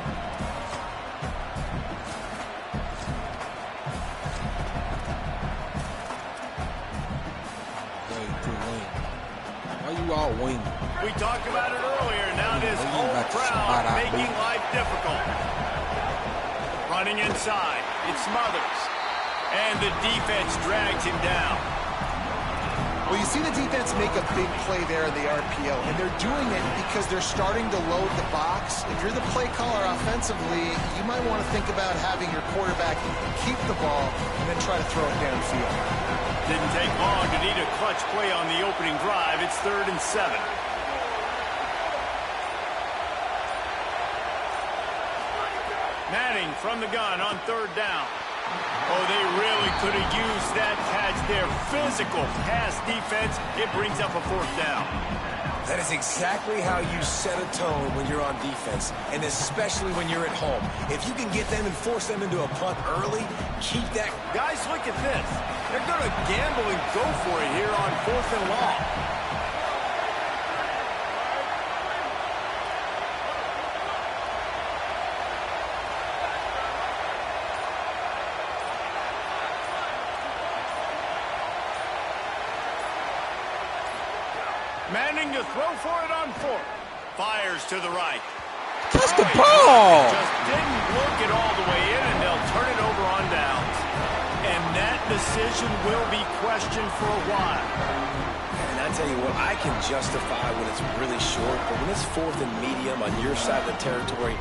Why you all wing? We talked about it earlier. Now this whole crowd making life difficult. Running inside. It smothers. And the defense drags him down. Well, you see the defense make a big play there in the RPO, and they're doing it because they're starting to load the box. If you're the play caller offensively, you might want to think about having your quarterback keep the ball and then try to throw it downfield. Didn't take long to need a clutch play on the opening drive. It's 3rd and 7. Manning from the gun on 3rd down. Oh, they really could have used that pass there. Physical pass defense. It brings up a 4th down. That is exactly how you set a tone when you're on defense, and especially when you're at home. If you can get them and force them into a punt early, keep that. Guys, look at this. They're going to gamble and go for it here on 4th and long. Manning to throw for it on 4th. Fires to the right. Touch the ball. Just didn't look it all the way in, and they'll turn it over on downs. And that decision will be questioned for a while. And I tell you what, I can justify when it's really short, but when it's 4th and medium on your side of the territory,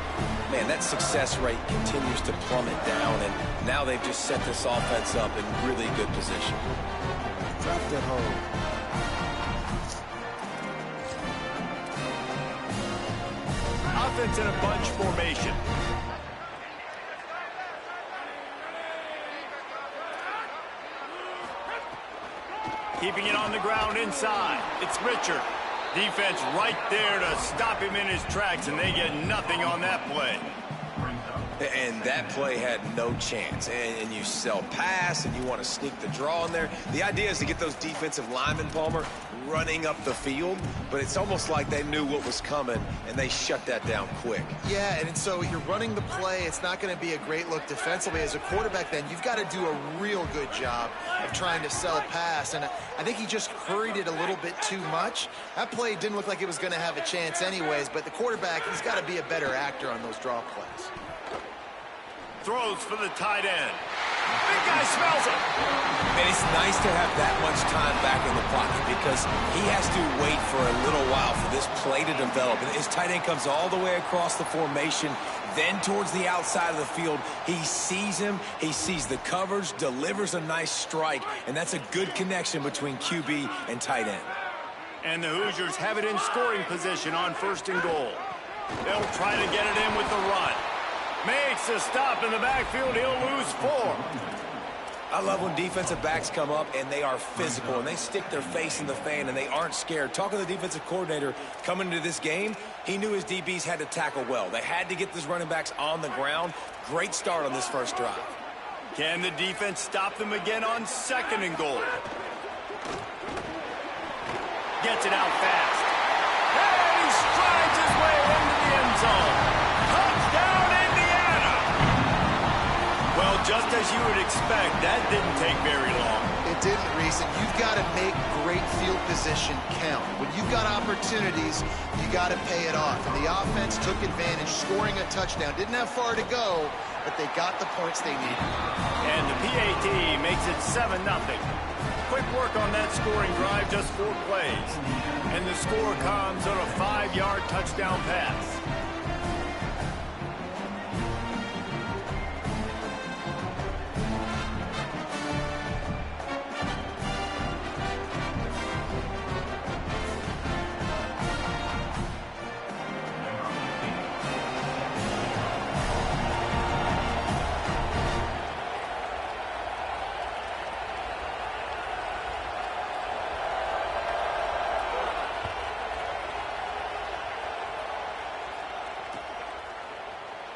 man, that success rate continues to plummet down, and now they've just set this offense up in really good position. Drop that hole. Offense in a bunch formation. Keeping it on the ground inside. It's Richard. Defense right there to stop him in his tracks, and they get nothing on that play. And that play had no chance. And you sell pass, and you want to sneak the draw in there. The idea is to get those defensive linemen, Palmer, running up the field. But it's almost like they knew what was coming, and they shut that down quick. Yeah, and so you're running the play. It's not going to be a great look defensively. As a quarterback, then, you've got to do a real good job of trying to sell pass. And I think he just hurried it a little bit too much. That play didn't look like it was going to have a chance anyways, but the quarterback, he's got to be a better actor on those draw plays. Throws for the tight end. Big guy smells it. And it's nice to have that much time back in the pocket because he has to wait for a little while for this play to develop. And his tight end comes all the way across the formation, then towards the outside of the field. He sees him, he sees the coverage, delivers a nice strike, and that's a good connection between QB and tight end. And the Hoosiers have it in scoring position on 1st and goal. They'll try to get it in with the run. Makes a stop in the backfield. He'll lose 4. I love when defensive backs come up and they are physical and they stick their face in the fan and they aren't scared. Talking to the defensive coordinator coming into this game, he knew his DBs had to tackle well. They had to get these running backs on the ground. Great start on this first drive. Can the defense stop them again on 2nd and goal? Gets it out fast. And he strides his way into the end zone. Touchdown, Indiana! Well, just as you would expect, that didn't take very long. It didn't, Reese. You've got to make great field position count. When you've got opportunities, you got to pay it off. And the offense took advantage, scoring a touchdown. Didn't have far to go, but they got the points they needed. And the PAT makes it 7-0. Quick work on that scoring drive, just 4 plays. And the score comes on a 5-yard touchdown pass.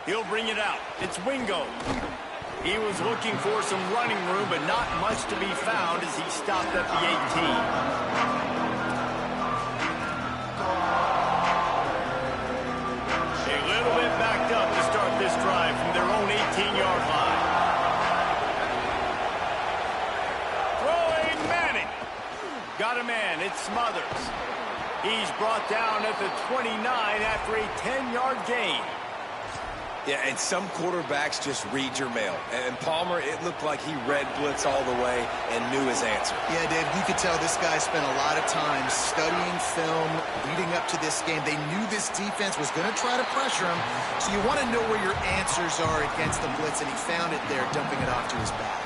He'll bring it out. It's Wingo. He was looking for some running room, but not much to be found as he stopped at the 18. A little bit backed up to start this drive from their own 18-yard line. Throwing Manning. Got a man. It's Smothers. He's brought down at the 29 after a 10-yard gain. Yeah, and some quarterbacks just read your mail. And Palmer, it looked like he read blitz all the way and knew his answer. Yeah, Dave, you could tell this guy spent a lot of time studying film leading up to this game. They knew this defense was going to try to pressure him, so you want to know where your answers are against the blitz, and he found it there, dumping it off to his back.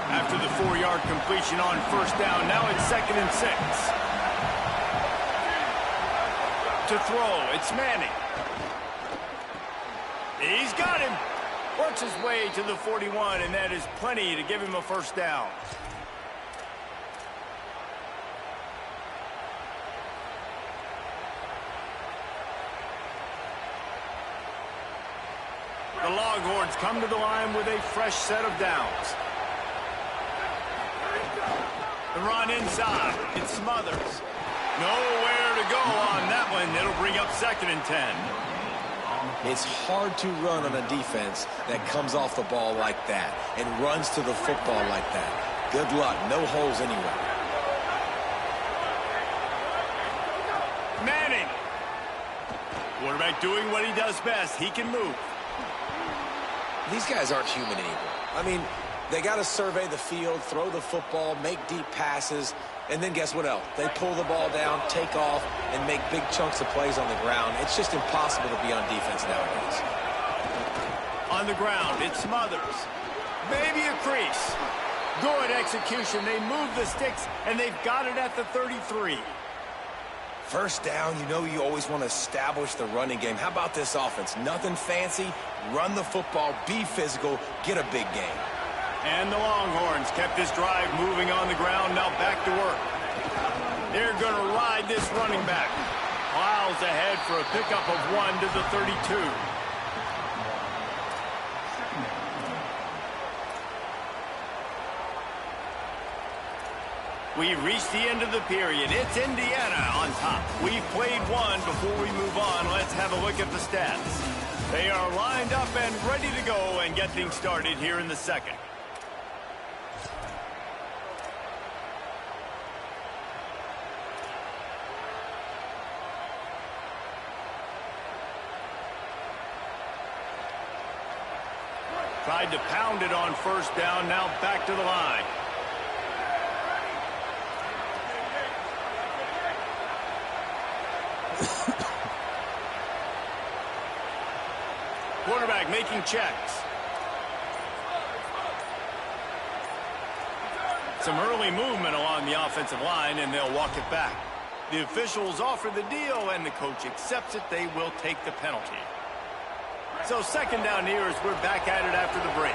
After the 4-yard completion on 1st down, now it's 2nd and 6. To throw, it's Manning. He's got him. Works his way to the 41, and that is plenty to give him a 1st down. The Longhorns come to the line with a fresh set of downs. The run inside. It's Smothers. Nowhere to go on that one. It'll bring up 2nd and 10. It's hard to run on a defense that comes off the ball like that and runs to the football like that. Good luck. No holes anywhere. Manning. Quarterback doing what he does best. He can move. These guys aren't human anymore. I mean, they got to survey the field, throw the football, make deep passes, and then guess what else? They pull the ball down, take off, and make big chunks of plays on the ground. It's just impossible to be on defense nowadays. On the ground, it's Smothers. Maybe a crease. Good execution. They move the sticks, and they've got it at the 33. 1st down, you know you always want to establish the running game. How about this offense? Nothing fancy. Run the football, be physical, get a big game. And the Longhorns kept this drive moving on the ground, now back to work. They're going to ride this running back. Miles ahead for a pickup of 1 to the 32. We've reached the end of the period. It's Indiana on top. We've played one. Before we move on, let's have a look at the stats. They are lined up and ready to go and get things started here in the 2nd. Tried to pound it on 1st down, now back to the line. Quarterback making checks. Some early movement along the offensive line, and they'll walk it back. The officials offer the deal, and the coach accepts it. They will take the penalty. So second down here as we're back at it after the break.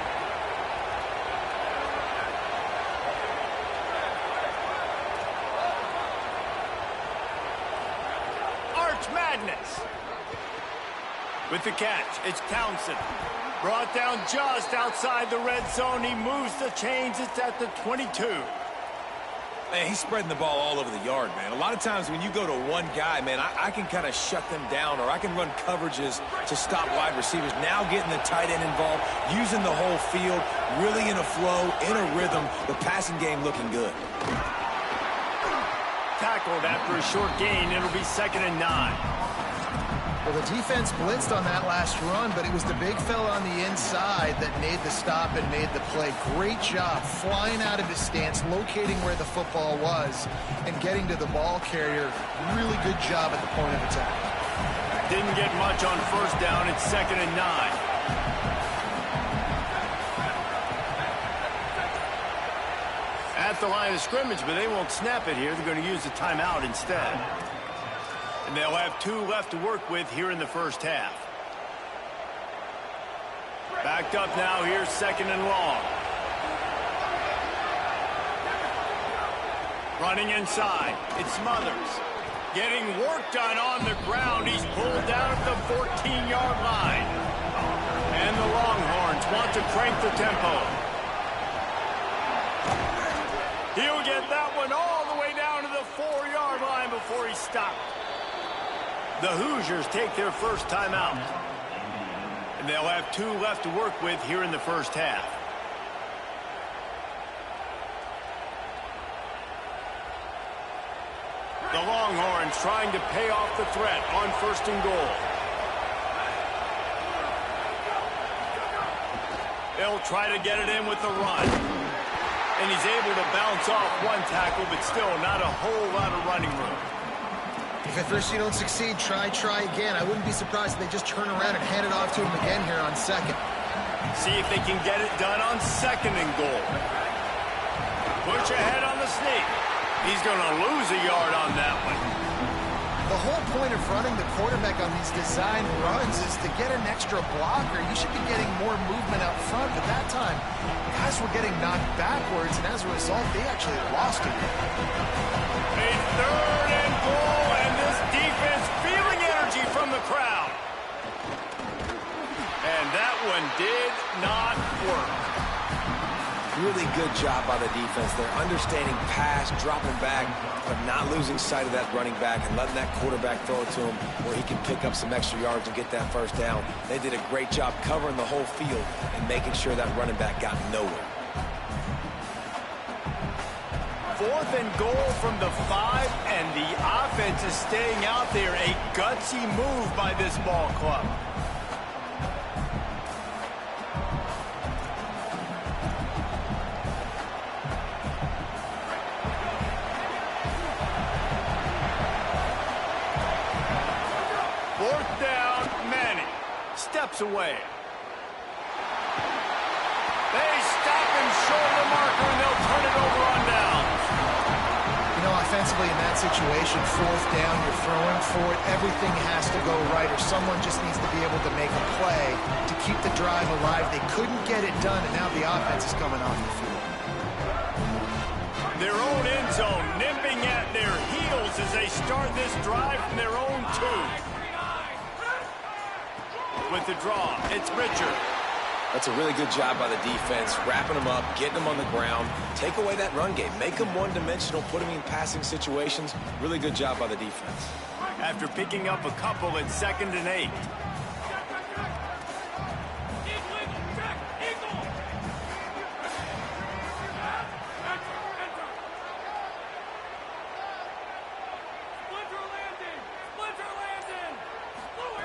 Arch Madness. With the catch, it's Townsend. Brought down just outside the red zone. He moves the chains. It's at the 22. Man, he's spreading the ball all over the yard, man. A lot of times when you go to one guy, man, I can kind of shut them down, or I can run coverages to stop wide receivers. Now getting the tight end involved, using the whole field, really in a flow, in a rhythm. The passing game looking good. Tackled after a short gain. It'll be 2nd and 9. Well, the defense blitzed on that last run, but it was the big fella on the inside that made the stop and made the play. Great job flying out of his stance, locating where the football was, and getting to the ball carrier. Really good job at the point of attack. Didn't get much on first down. It's 2nd and 9. At the line of scrimmage, but they won't snap it here. They're going to use the timeout instead. And they'll have 2 left to work with here in the first half. Backed up now here, 2nd and long. Running inside, it's Smothers. Getting work done on the ground. He's pulled down at the 14-yard line. And the Longhorns want to crank the tempo. He'll get that one all the way down to the 4-yard line before he stopped. The Hoosiers take their first timeout. And they'll have 2 left to work with here in the first half. The Longhorns trying to pay off the threat on 1st and goal. They'll try to get it in with the run. And he's able to bounce off one tackle, but still not a whole lot of running room. If at first you don't succeed, try again. I wouldn't be surprised if they just turn around and hand it off to him again here on 2nd. See if they can get it done on 2nd and goal. Push ahead on the sneak. He's going to lose a yard on that one. The whole point of running the quarterback on these design runs is to get an extra blocker. You should be getting more movement up front, but that time, guys were getting knocked backwards, and as a result, they actually lost it. A 3rd and goal, and this defense feeling energy from the crowd. And that one did not work. Really good job by the defense. They're understanding pass, dropping back, but not losing sight of that running back and letting that quarterback throw it to him where he can pick up some extra yards and get that first down. They did a great job covering the whole field and making sure that running back got nowhere. 4th and goal from the 5, and the offense is staying out there. A gutsy move by this ball club. Steps away. They stop him short of the marker, and they'll turn it over on downs. You know, offensively in that situation, 4th down, you're throwing for it. Everything has to go right, or someone just needs to be able to make a play to keep the drive alive. They couldn't get it done, and now the offense is coming off the field. Their own end zone nipping at their heels as they start this drive from their own 2. With the draw, it's Richard. That's a really good job by the defense, wrapping them up, getting them on the ground, take away that run game, make them one-dimensional, put them in passing situations. Really good job by the defense. After picking up a couple, it's 2nd and 8.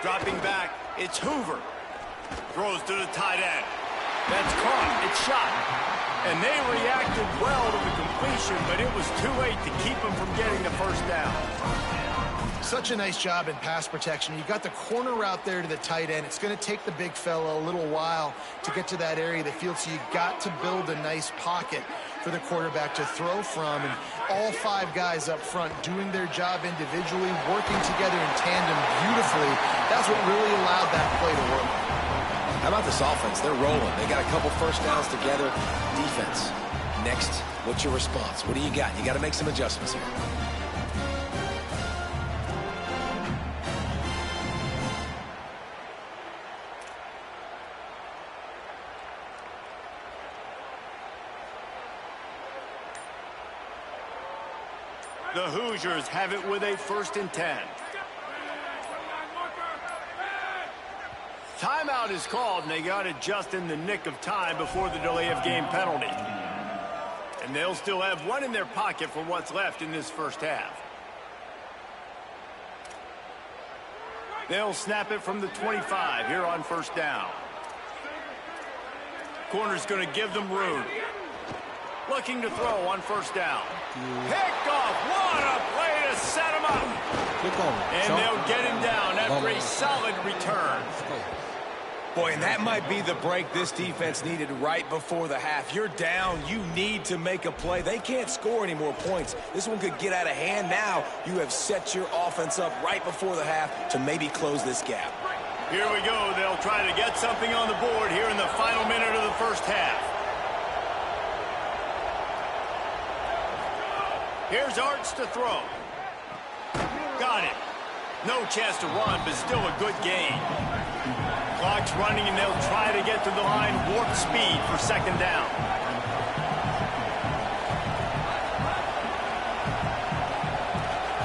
Dropping back, it's Hoover. Throws to the tight end. That's caught. It's shot. And they reacted well to the completion, but it was too late to keep them from getting the first down. Such a nice job in pass protection. You got the corner route there to the tight end. It's going to take the big fella a little while to get to that area of the field, so you got to build a nice pocket for the quarterback to throw from, and all 5 guys up front doing their job individually, working together in tandem beautifully. That's what really allowed that play to work. How about this offense? They're rolling. They got a couple first downs together. Defense. Next, what's your response? What do you got? You got to make some adjustments here. The Hoosiers have it with a 1st and 10. Timeout is called, and they got it just in the nick of time before the delay of game penalty. And they'll still have one in their pocket for what's left in this first half. They'll snap it from the 25 here on 1st down. Corner's going to give them room. Looking to throw on 1st down. Picked off. What a play to set him up. And they'll get him down after a solid return. Boy, and that might be the break this defense needed right before the half. You're down. You need to make a play. They can't score any more points. This one could get out of hand now. You have set your offense up right before the half to maybe close this gap. Here we go. They'll try to get something on the board here in the final minute of the first half. Here's Arts to throw. Got it. No chance to run, but still a good gain. Clock's running, and they'll try to get to the line warp speed for 2nd down.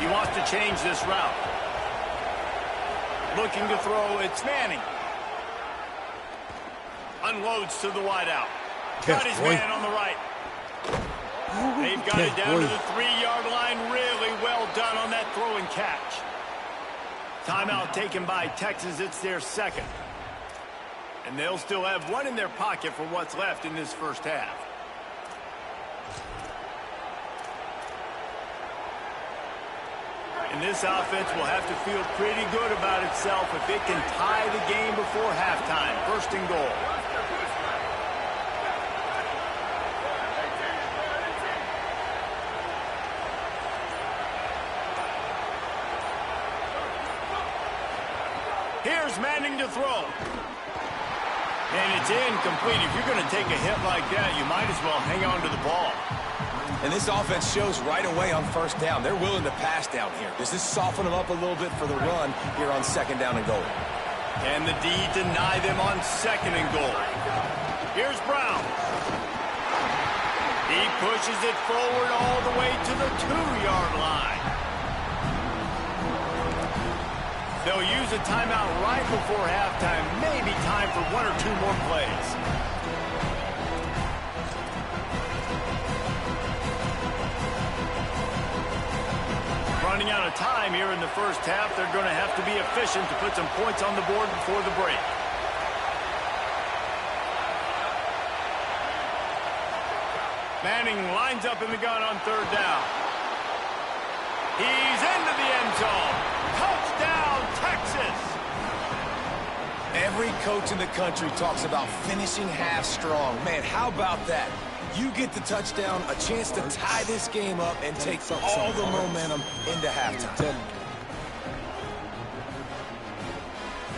He wants to change this route. Looking to throw, it's Manning. Unloads to the wideout. Got his man on the right. They've got it down to the 3-yard line. Really well done on that throw and catch. Timeout taken by Texas. It's their 2nd. And they'll still have one in their pocket for what's left in this first half. And this offense will have to feel pretty good about itself if it can tie the game before halftime. 1st and goal. Here's Manning to throw. And it's incomplete. If you're going to take a hit like that, you might as well hang on to the ball. And this offense shows right away on 1st down. They're willing to pass down here. Does this soften them up a little bit for the run here on 2nd down and goal? And the D deny them on 2nd and goal. Here's Brown. He pushes it forward all the way to the 2-yard line. They'll use a timeout right before halftime. Maybe time for 1 or 2 more plays. Running out of time here in the first half. They're going to have to be efficient to put some points on the board before the break. Manning lines up in the gun on 3rd down. He's into the end zone. Touchdown, Texas! Every coach in the country talks about finishing half strong. Man, how about that? You get the touchdown, a chance to tie this game up and take all the momentum into halftime.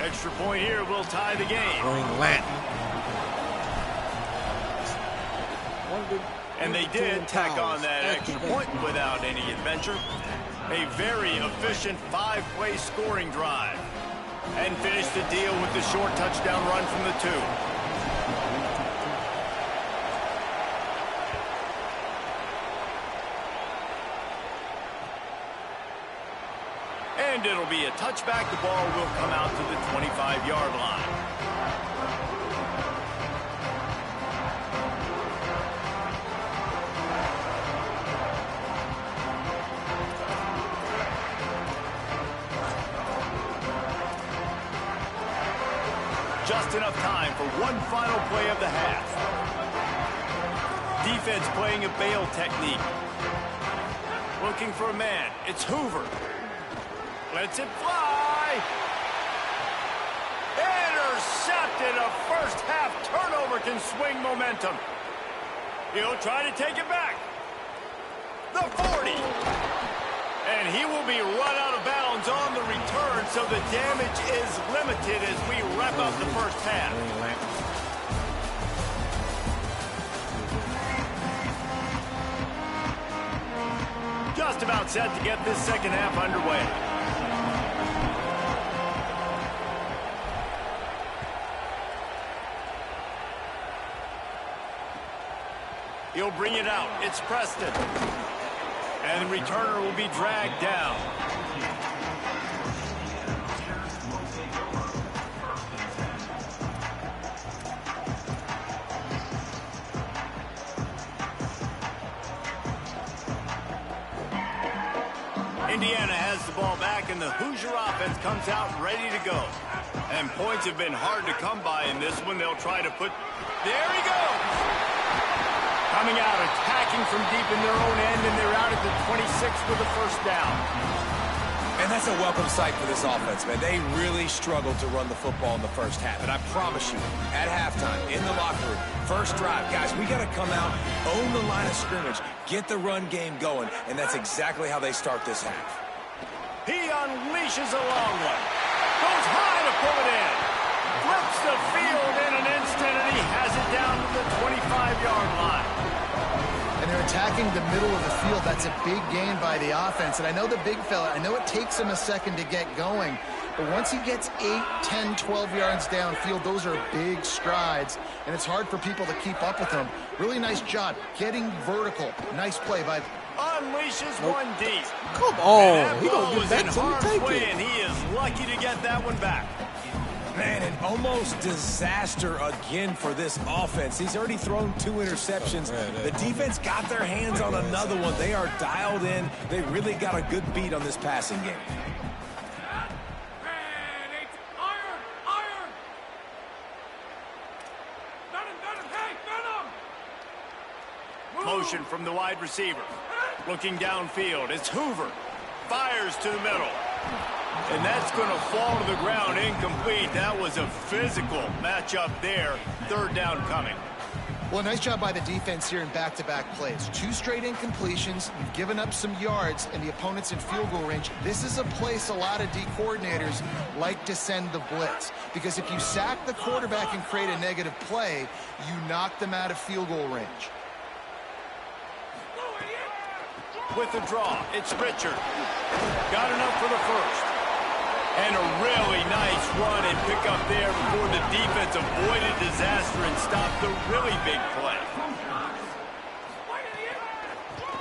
Extra point here will tie the game. Throwing Latin. And they did tack on that extra point without any adventure. A very efficient 5-play scoring drive. And finish the deal with the short touchdown run from the 2. And it'll be a touchback. The ball will come out to the 25-yard line. Just enough time for one final play of the half. Defense playing a bail technique. Looking for a man. It's Hoover. Lets it fly. Intercepted. A first half turnover can swing momentum. He'll try to take it back. The 40. And he will be run out of bounds on the return, so the damage is limited as we wrap up the first half. Just about set to get this second half underway. He'll bring it out. It's Preston. And the returner will be dragged down. Indiana has the ball back, and the Hoosier offense comes out ready to go. And points have been hard to come by in this one. They'll try to put... There he goes! Coming out, attacking from deep in their own end, and they're out at the 26 with the first down. And that's a welcome sight for this offense, man. They really struggled to run the football in the first half. And I promise you, at halftime, in the locker room, first drive, guys, we got to come out, own the line of scrimmage, get the run game going, and that's exactly how they start this half. He unleashes a long one. Goes high to pull it in. Flips the field in an instant, and he has it down to the 25-yard line. And they're attacking the middle of the field. That's a big gain by the offense. And I know the big fella, I know it takes him a second to get going, but once he gets 8, 10, 12 yards downfield, those are big strides, and it's hard for people to keep up with him. Really nice job getting vertical. Nice play by... Unleashes one deep. Come on. He He in harm's way, and he is lucky to get that one back. Man, an almost disaster again for this offense. He's already thrown 2 interceptions. The defense got their hands on another one. They are dialed in. They really got a good beat on this passing game. Motion from the wide receiver. Looking downfield, it's Hoover. Fires to the middle. And that's going to fall to the ground incomplete. That was a physical matchup there. Third down coming. Well, nice job by the defense here in back-to-back plays. 2 straight incompletions. You've given up some yards, and the opponent's in field goal range. This is a place a lot of D coordinators like to send the blitz, because if you sack the quarterback and create a negative play, you knock them out of field goal range. With the draw, it's Richard. Got enough for the first. And a really nice run and pick up there before the defense avoided disaster and stopped the really big play.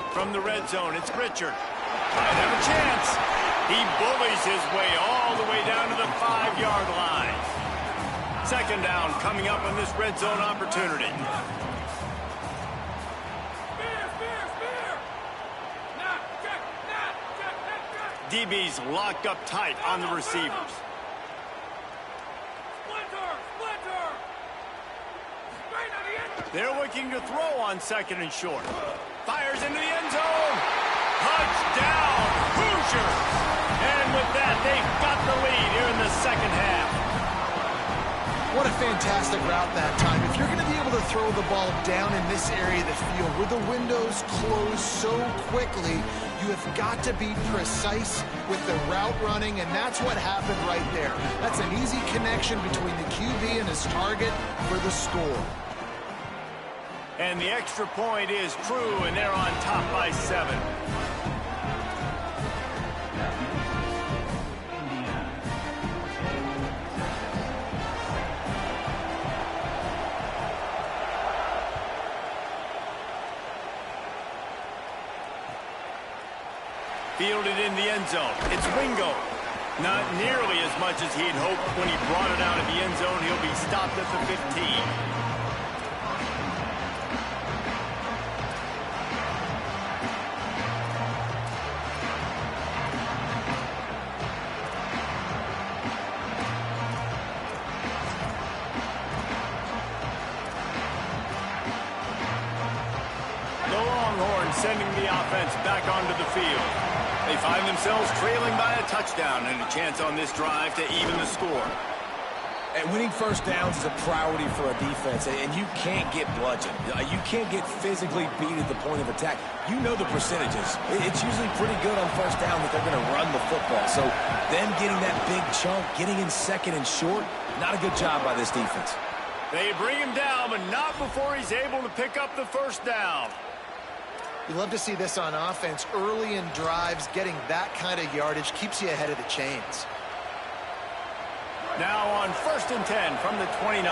From the red zone, it's Richard. Might have a chance. He bullies his way all the way down to the 5-yard line. Second down coming up on this red zone opportunity. DB's locked up tight on the receivers. They're looking to throw on second and short. Fires into the end zone. Touchdown, Hoosiers! And with that, they've got the lead here in the second half. What a fantastic route that time. If you're going to be able to throw the ball down in this area of the field where the windows close so quickly, you have got to be precise with the route running, and that's what happened right there. That's an easy connection between the QB and his target for the score. And the extra point is true, and they're on top by 7. Fielded in the end zone. It's Wingo. Not nearly as much as he'd hoped when he brought it out of the end zone. He'll be stopped at the 15. The Longhorns sending the offense back onto the field. They find themselves trailing by a touchdown and a chance on this drive to even the score. And winning first downs is a priority for a defense, and you can't get bludgeoned. You can't get physically beat at the point of attack. You know the percentages. It's usually pretty good on first down that they're going to run the football. So them getting that big chunk, getting in second and short, not a good job by this defense. They bring him down, but not before he's able to pick up the first down. You love to see this on offense. Early in drives, getting that kind of yardage keeps you ahead of the chains. Now on 1st and 10 from the 29.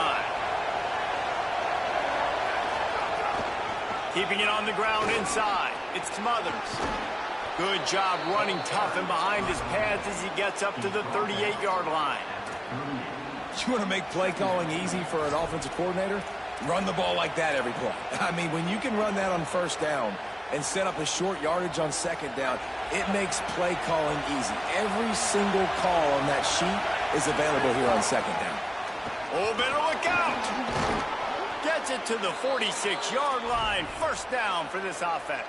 Keeping it on the ground inside. It's Smothers. Good job running tough and behind his pads as he gets up to the 38-yard line. You want to make play calling easy for an offensive coordinator? Run the ball like that every play. I mean, when you can run that on first down and set up a short yardage on second down, it makes play calling easy. Every single call on that sheet is available here on second down. Oh, better look out! Gets it to the 46-yard line. First down for this offense.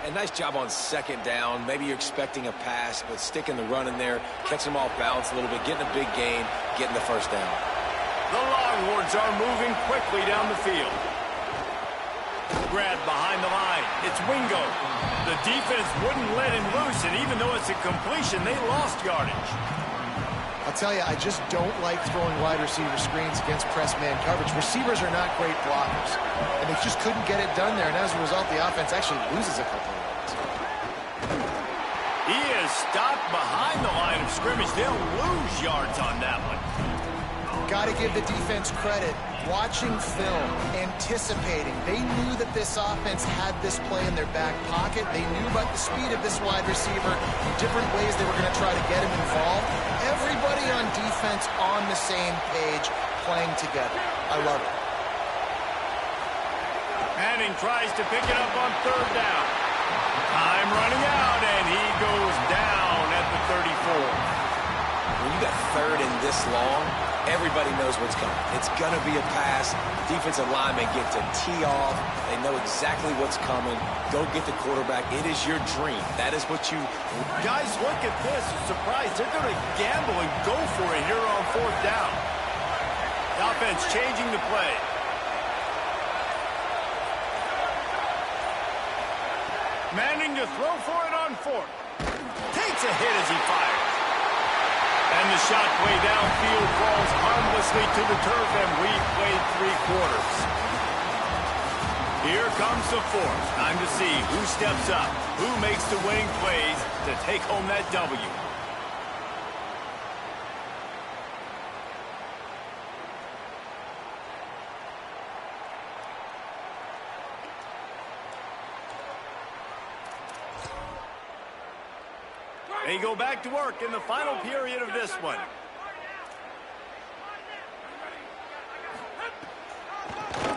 And nice job on second down. Maybe you're expecting a pass, but sticking the run in there, catching them off balance a little bit, getting a big gain, getting the first down. The Longhorns are moving quickly down the field. Grab behind the line. It's Wingo. The defense wouldn't let him loose, and even though it's a completion, they lost yardage. I'll tell you, I just don't like throwing wide receiver screens against press man coverage. Receivers are not great blockers, and they just couldn't get it done there, and as a result, the offense actually loses a couple of yards. He is stopped behind the line of scrimmage. They'll lose yards on that one. Got to give the defense credit. Watching film, anticipating. They knew that this offense had this play in their back pocket. They knew about the speed of this wide receiver, different ways they were going to try to get him involved. Everybody on defense on the same page, playing together. I love it. Manning tries to pick it up on third down. Time running out, and he goes down at the 34. When you got third and this long, everybody knows what's coming. It's going to be a pass. Defensive linemen get to tee off. They know exactly what's coming. Go get the quarterback. It is your dream. That is what you... Guys, look at this. Surprise. They're going to gamble and go for it here on fourth down. The offense changing the play. Manning to throw for it on fourth. Takes a hit as he fires. And the shot play downfield falls harmlessly to the turf, and we've played 3 quarters. Here comes the fourth. Time to see who steps up, who makes the winning plays to take home that W. They go back to work in the final period of this one.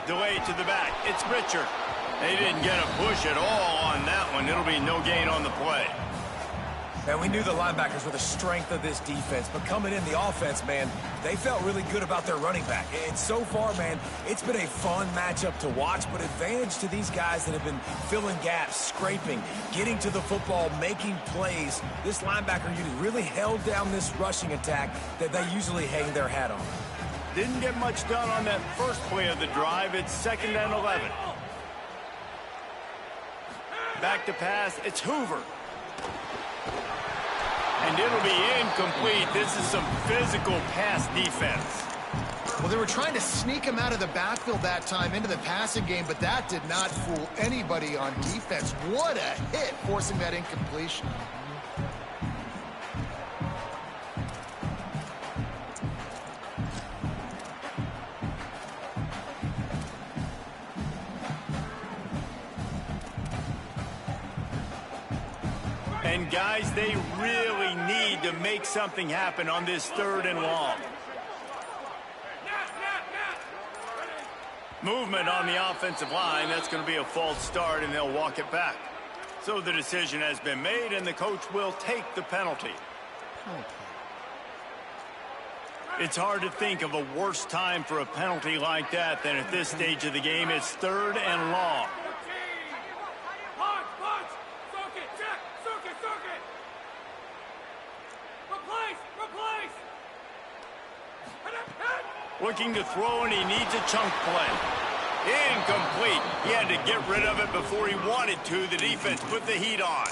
Delay to the back. It's Richard. They didn't get a push at all on that one. It'll be no gain on the play. And we knew the linebackers were the strength of this defense, but coming in the offense, man, they felt really good about their running back. And so far, man, it's been a fun matchup to watch, but advantage to these guys that have been filling gaps, scraping, getting to the football, making plays. This linebacker unit really held down this rushing attack that they usually hang their hat on. Didn't get much done on that first play of the drive. It's 2nd and 11. Back to pass. It's Hoover. And it'll be incomplete. This is some physical pass defense. Well, they were trying to sneak him out of the backfield that time into the passing game, but that did not fool anybody on defense. What a hit, forcing that incompletion. And guys, they really need to make something happen on this 3rd and long. Movement on the offensive line. That's going to be a false start, and they'll walk it back. So the decision has been made, and the coach will take the penalty. It's hard to think of a worse time for a penalty like that than at this stage of the game. It's 3rd and long. Looking to throw, and he needs a chunk play. Incomplete. He had to get rid of it before he wanted to. The defense put the heat on.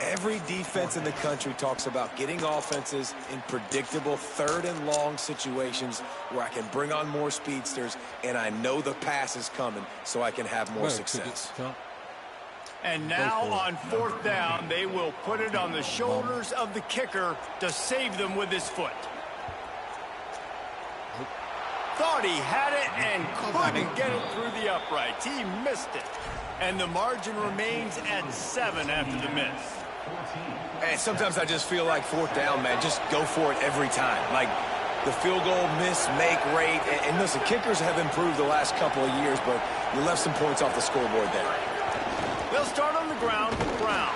Every defense in the country talks about getting offenses in predictable third and long situations where I can bring on more speedsters and I know the pass is coming so I can have more success. And now on fourth down, they will put it on the shoulders of the kicker to save them with his foot. Thought he had it and couldn't get it through the uprights. He missed it. And the margin remains at 7 after the miss. And sometimes I just feel like fourth down, man, just go for it every time. Like the field goal miss-make rate. And listen, kickers have improved the last couple of years, but you left some points off the scoreboard there. They'll start on the ground with Brown.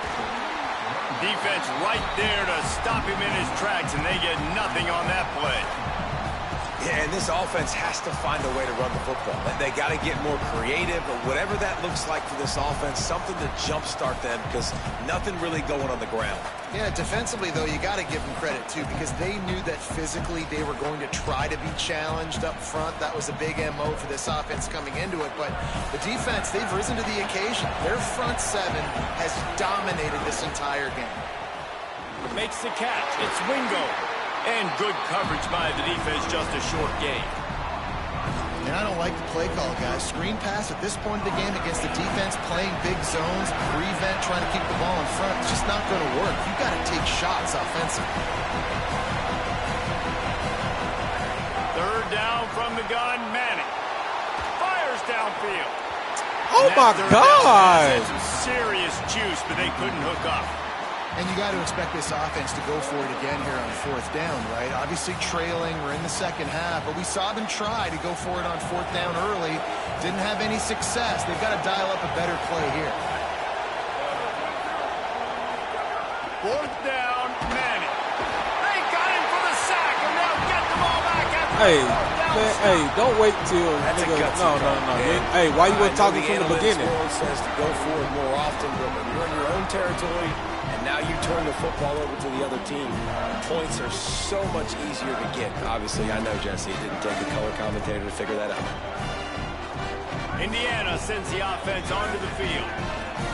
Defense right there to stop him in his tracks, and they get nothing on that play. Yeah, and this offense has to find a way to run the football. They got to get more creative, but whatever that looks like for this offense, something to jumpstart them because nothing really going on the ground. Yeah, defensively, though, you got to give them credit, too, because they knew that physically they were going to try to be challenged up front. That was a big MO for this offense coming into it. But the defense, they've risen to the occasion. Their front seven has dominated this entire game. Makes the catch. It's Wingo. And good coverage by the defense, just a short gain. And I don't like the play call, guys. Screen pass at this point of the game against the defense, playing big zones, prevent, trying to keep the ball in front. It's just not going to work. You've got to take shots offensively. Third down from the gun, Manning. Fires downfield. Oh, my God. Some serious juice, but they couldn't hook up. And you got to expect this offense to go for it again here on fourth down, right? Obviously trailing, we're in the second half, but we saw them try to go for it on fourth down early. Didn't have any success. They've got to dial up a better play here. Fourth down, Manning. They got him for the sack, and they'll get the ball back after Hey, man, hey, don't wait till nigga. No. Hey, why you weren't talking from the beginning? World says to go for it more often, but when you're in your own territory, and now you turn the football over to the other team, points are so much easier to get. Obviously, I know, Jesse, it didn't take a color commentator to figure that out. Indiana sends the offense onto the field.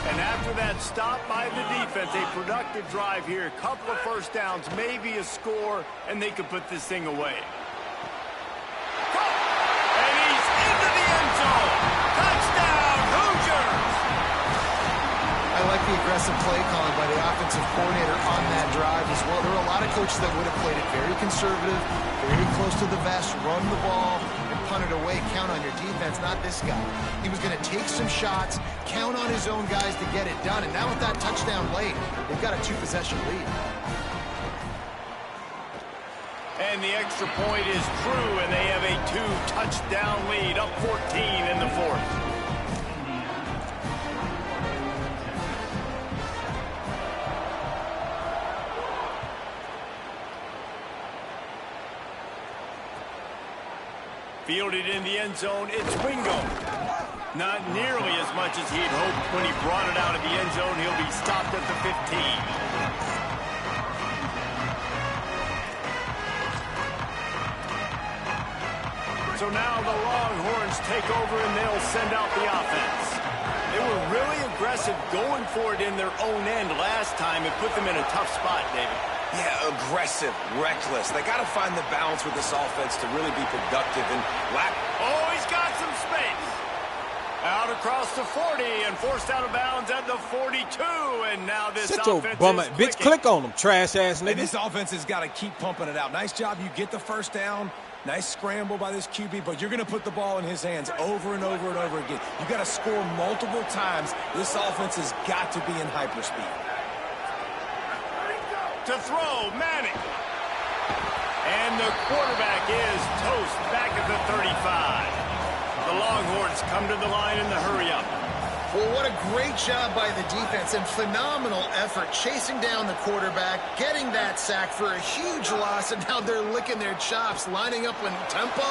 And after that stop by the defense, a productive drive here, a couple of first downs, maybe a score, and they could put this thing away. And he's into the end zone. Touchdown, Hoosiers! I like the aggressive play calling by the offensive coordinator on that drive as well. There were a lot of coaches that would have played it very conservative, very close to the vest, run the ball, and punt it away. Count on your defense, not this guy. He was going to take some shots, count on his own guys to get it done. And now with that touchdown late, they've got a 2-possession lead. And the extra point is true, and they have a 2-touchdown lead, up 14 in the fourth. Fielded in the end zone, it's Wingo. Not nearly as much as he'd hoped when he brought it out of the end zone. He'll be stopped at the 15. So now the Longhorns take over and they'll send out the offense. They were really aggressive going for it in their own end last time. It put them in a tough spot, David. Yeah, aggressive, reckless. They got to find the balance with this offense to really be productive and Oh, he's got some space. Out across the 40 and forced out of bounds at the 42. And now this Shut your offense bum is bitch, clicking. click on them, trash ass And nigga. this offense has got to keep pumping it out. Nice job. You get the first down. Nice scramble by this QB, but you're going to put the ball in his hands over and over and over again. You got to score multiple times. This offense has got to be in hyperspeed. To throw, Manning. And the quarterback is toast back at the 35. The Longhorns come to the line in the hurry-up. Well, what a great job by the defense and phenomenal effort chasing down the quarterback, getting that sack for a huge loss, and now they're licking their chops, lining up in tempo.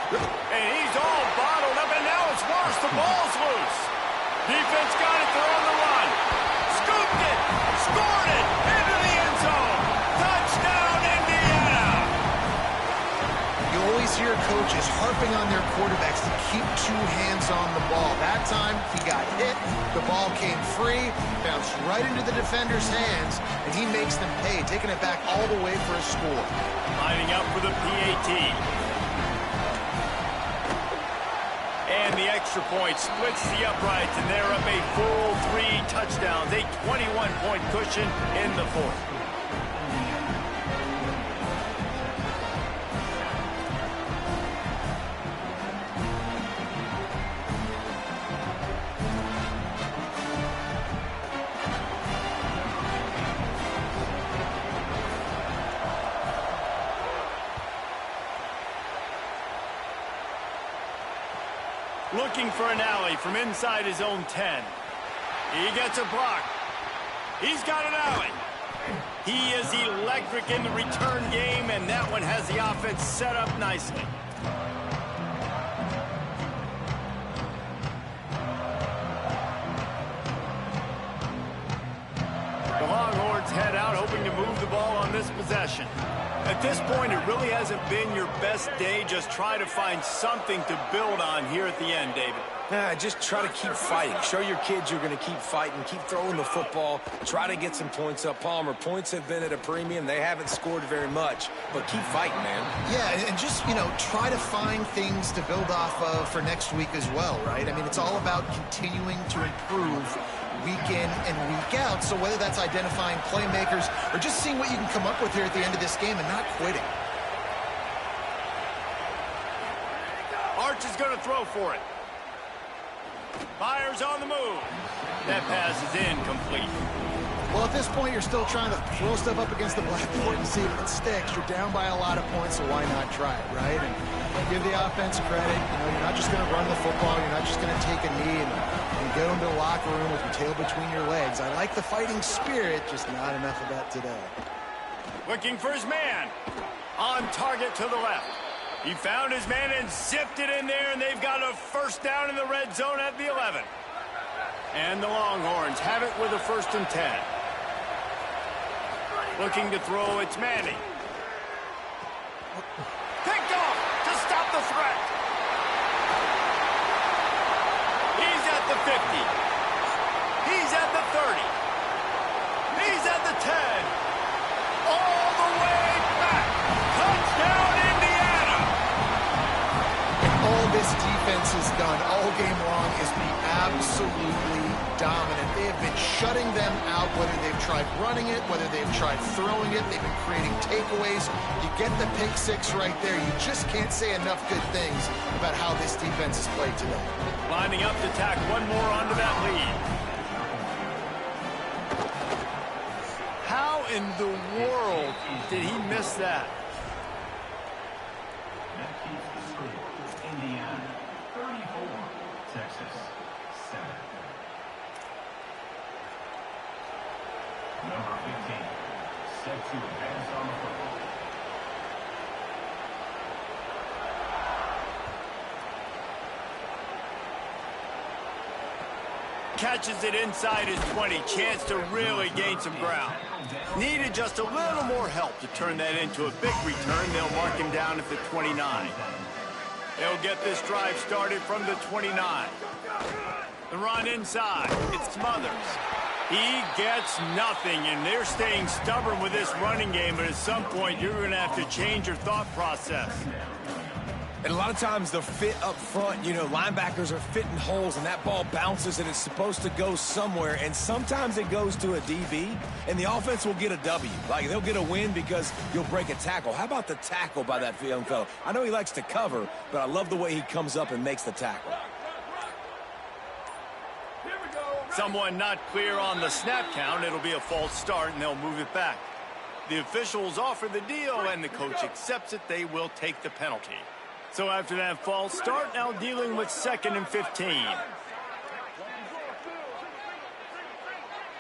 And he's all bottled up, and now it's worse. The ball's loose. Defense got it. They're on the run. Scooped it. Scored it. Into the end zone. Touchdown, Indiana. You always hear coaches coaches harping on their quarterbacks to keep 2 hands on the ball. That time, he got hit, the ball came free, bounced right into the defender's hands, and he makes them pay, taking it back all the way for a score. Lining up for the PAT. And the extra point splits the uprights, and they're up a full 3 touchdowns, a 21-point cushion in the 4th. Looking for an alley from inside his own 10. He gets a block. He's got an alley. He is electric in the return game, and that one has the offense set up nicely. The Longhorns head out, hoping to move the ball on this possession. At this point, it really hasn't been your best day. Just try to find something to build on here at the end, David. Just try to keep fighting. Show your kids you're going to keep fighting. Keep throwing the football. Try to get some points up. Palmer, points have been at a premium. They haven't scored very much, but keep fighting, man. Yeah, and just, try to find things to build off of for next week as well, right? I mean, it's all about continuing to improve week in and week out. So whether that's identifying playmakers or just seeing what you can come up with here at the end of this game and not quitting. Arch is going to throw for it. Fires on the move. That pass is incomplete. Well, at this point, you're still trying to throw stuff up against the blackboard and see if it sticks. You're down by a lot of points, so why not try it, right? And give the offense credit. You're not just going to run the football. You're not just going to take a knee and go into the locker room with your tail between your legs. I like the fighting spirit, just not enough of that today. Looking for his man. On target to the left. He found his man and zipped it in there, and they've got a first down in the red zone at the 11. And the Longhorns have it with a 1st and 10. Looking to throw, it's Manning. Picked off to stop the threat. He's at the 50. He's at the 30. He's at the 10. All the way back. Touchdown, Indiana. All this defense has done all game long is be absolutely dominant. They have been shutting them out, whether they've tried running it, whether they've tried throwing it. They've been creating takeaways. You get the pick 6 right there. You just can't say enough good things about how this defense has played today. Lining up to tack one more onto that lead. How in the world did he miss that? That keeps the score. Indiana 34, Texas 7. Number 15, set to advance on the football. Catches it inside his 20. Chance to really gain some ground. Needed just a little more help to turn that into a big return. They'll mark him down at the 29. They'll get this drive started from the 29. The run inside. It's Smothers. He gets nothing, and they're staying stubborn with this running game, but at some point you're going to have to change your thought process. And a lot of times the fit up front, linebackers are fitting holes, and that ball bounces, and it's supposed to go somewhere, and sometimes it goes to a DB, and the offense will get a W. Like, they'll get a win because you'll break a tackle. How about the tackle by that young fellow? I know he likes to cover, but I love the way he comes up and makes the tackle. Someone not clear on the snap count. It'll be a false start, and they'll move it back. The officials offer the deal, and the coach accepts it. They will take the penalty. So after that false start, now dealing with 2nd and 15.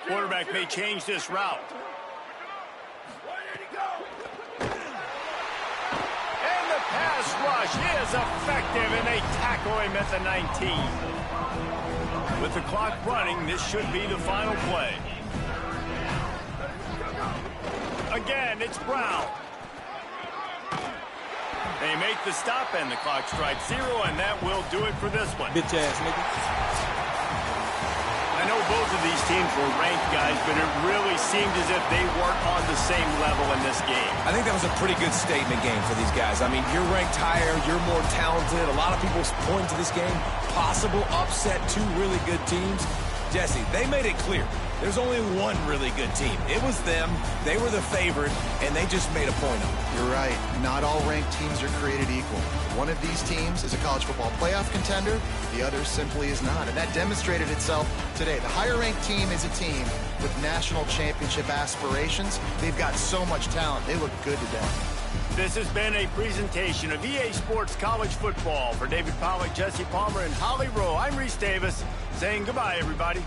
Quarterback may change this route. And the pass rush is effective, and they tackle him at the 19. With the clock running, this should be the final play. Again, it's Brown. They make the stop, and the clock strikes 0, and that will do it for this one. Bitch ass nigga. I know both of these teams were ranked, guys, but it really seemed as if they weren't on the same level in this game. I think that was a pretty good statement game for these guys. I mean, you're ranked higher, you're more talented. A lot of people point to this game. Possible upset, 2 really good teams. Jesse, they made it clear. There's only one really good team. It was them. They were the favorite, and they just made a point of it. You're right. Not all ranked teams are created equal. One of these teams is a college football playoff contender. The other simply is not. And that demonstrated itself today. The higher-ranked team is a team with national championship aspirations. They've got so much talent. They look good today. This has been a presentation of EA Sports College Football. For David Pollack, Jesse Palmer, and Holly Rowe, I'm Reese Davis saying goodbye, everybody.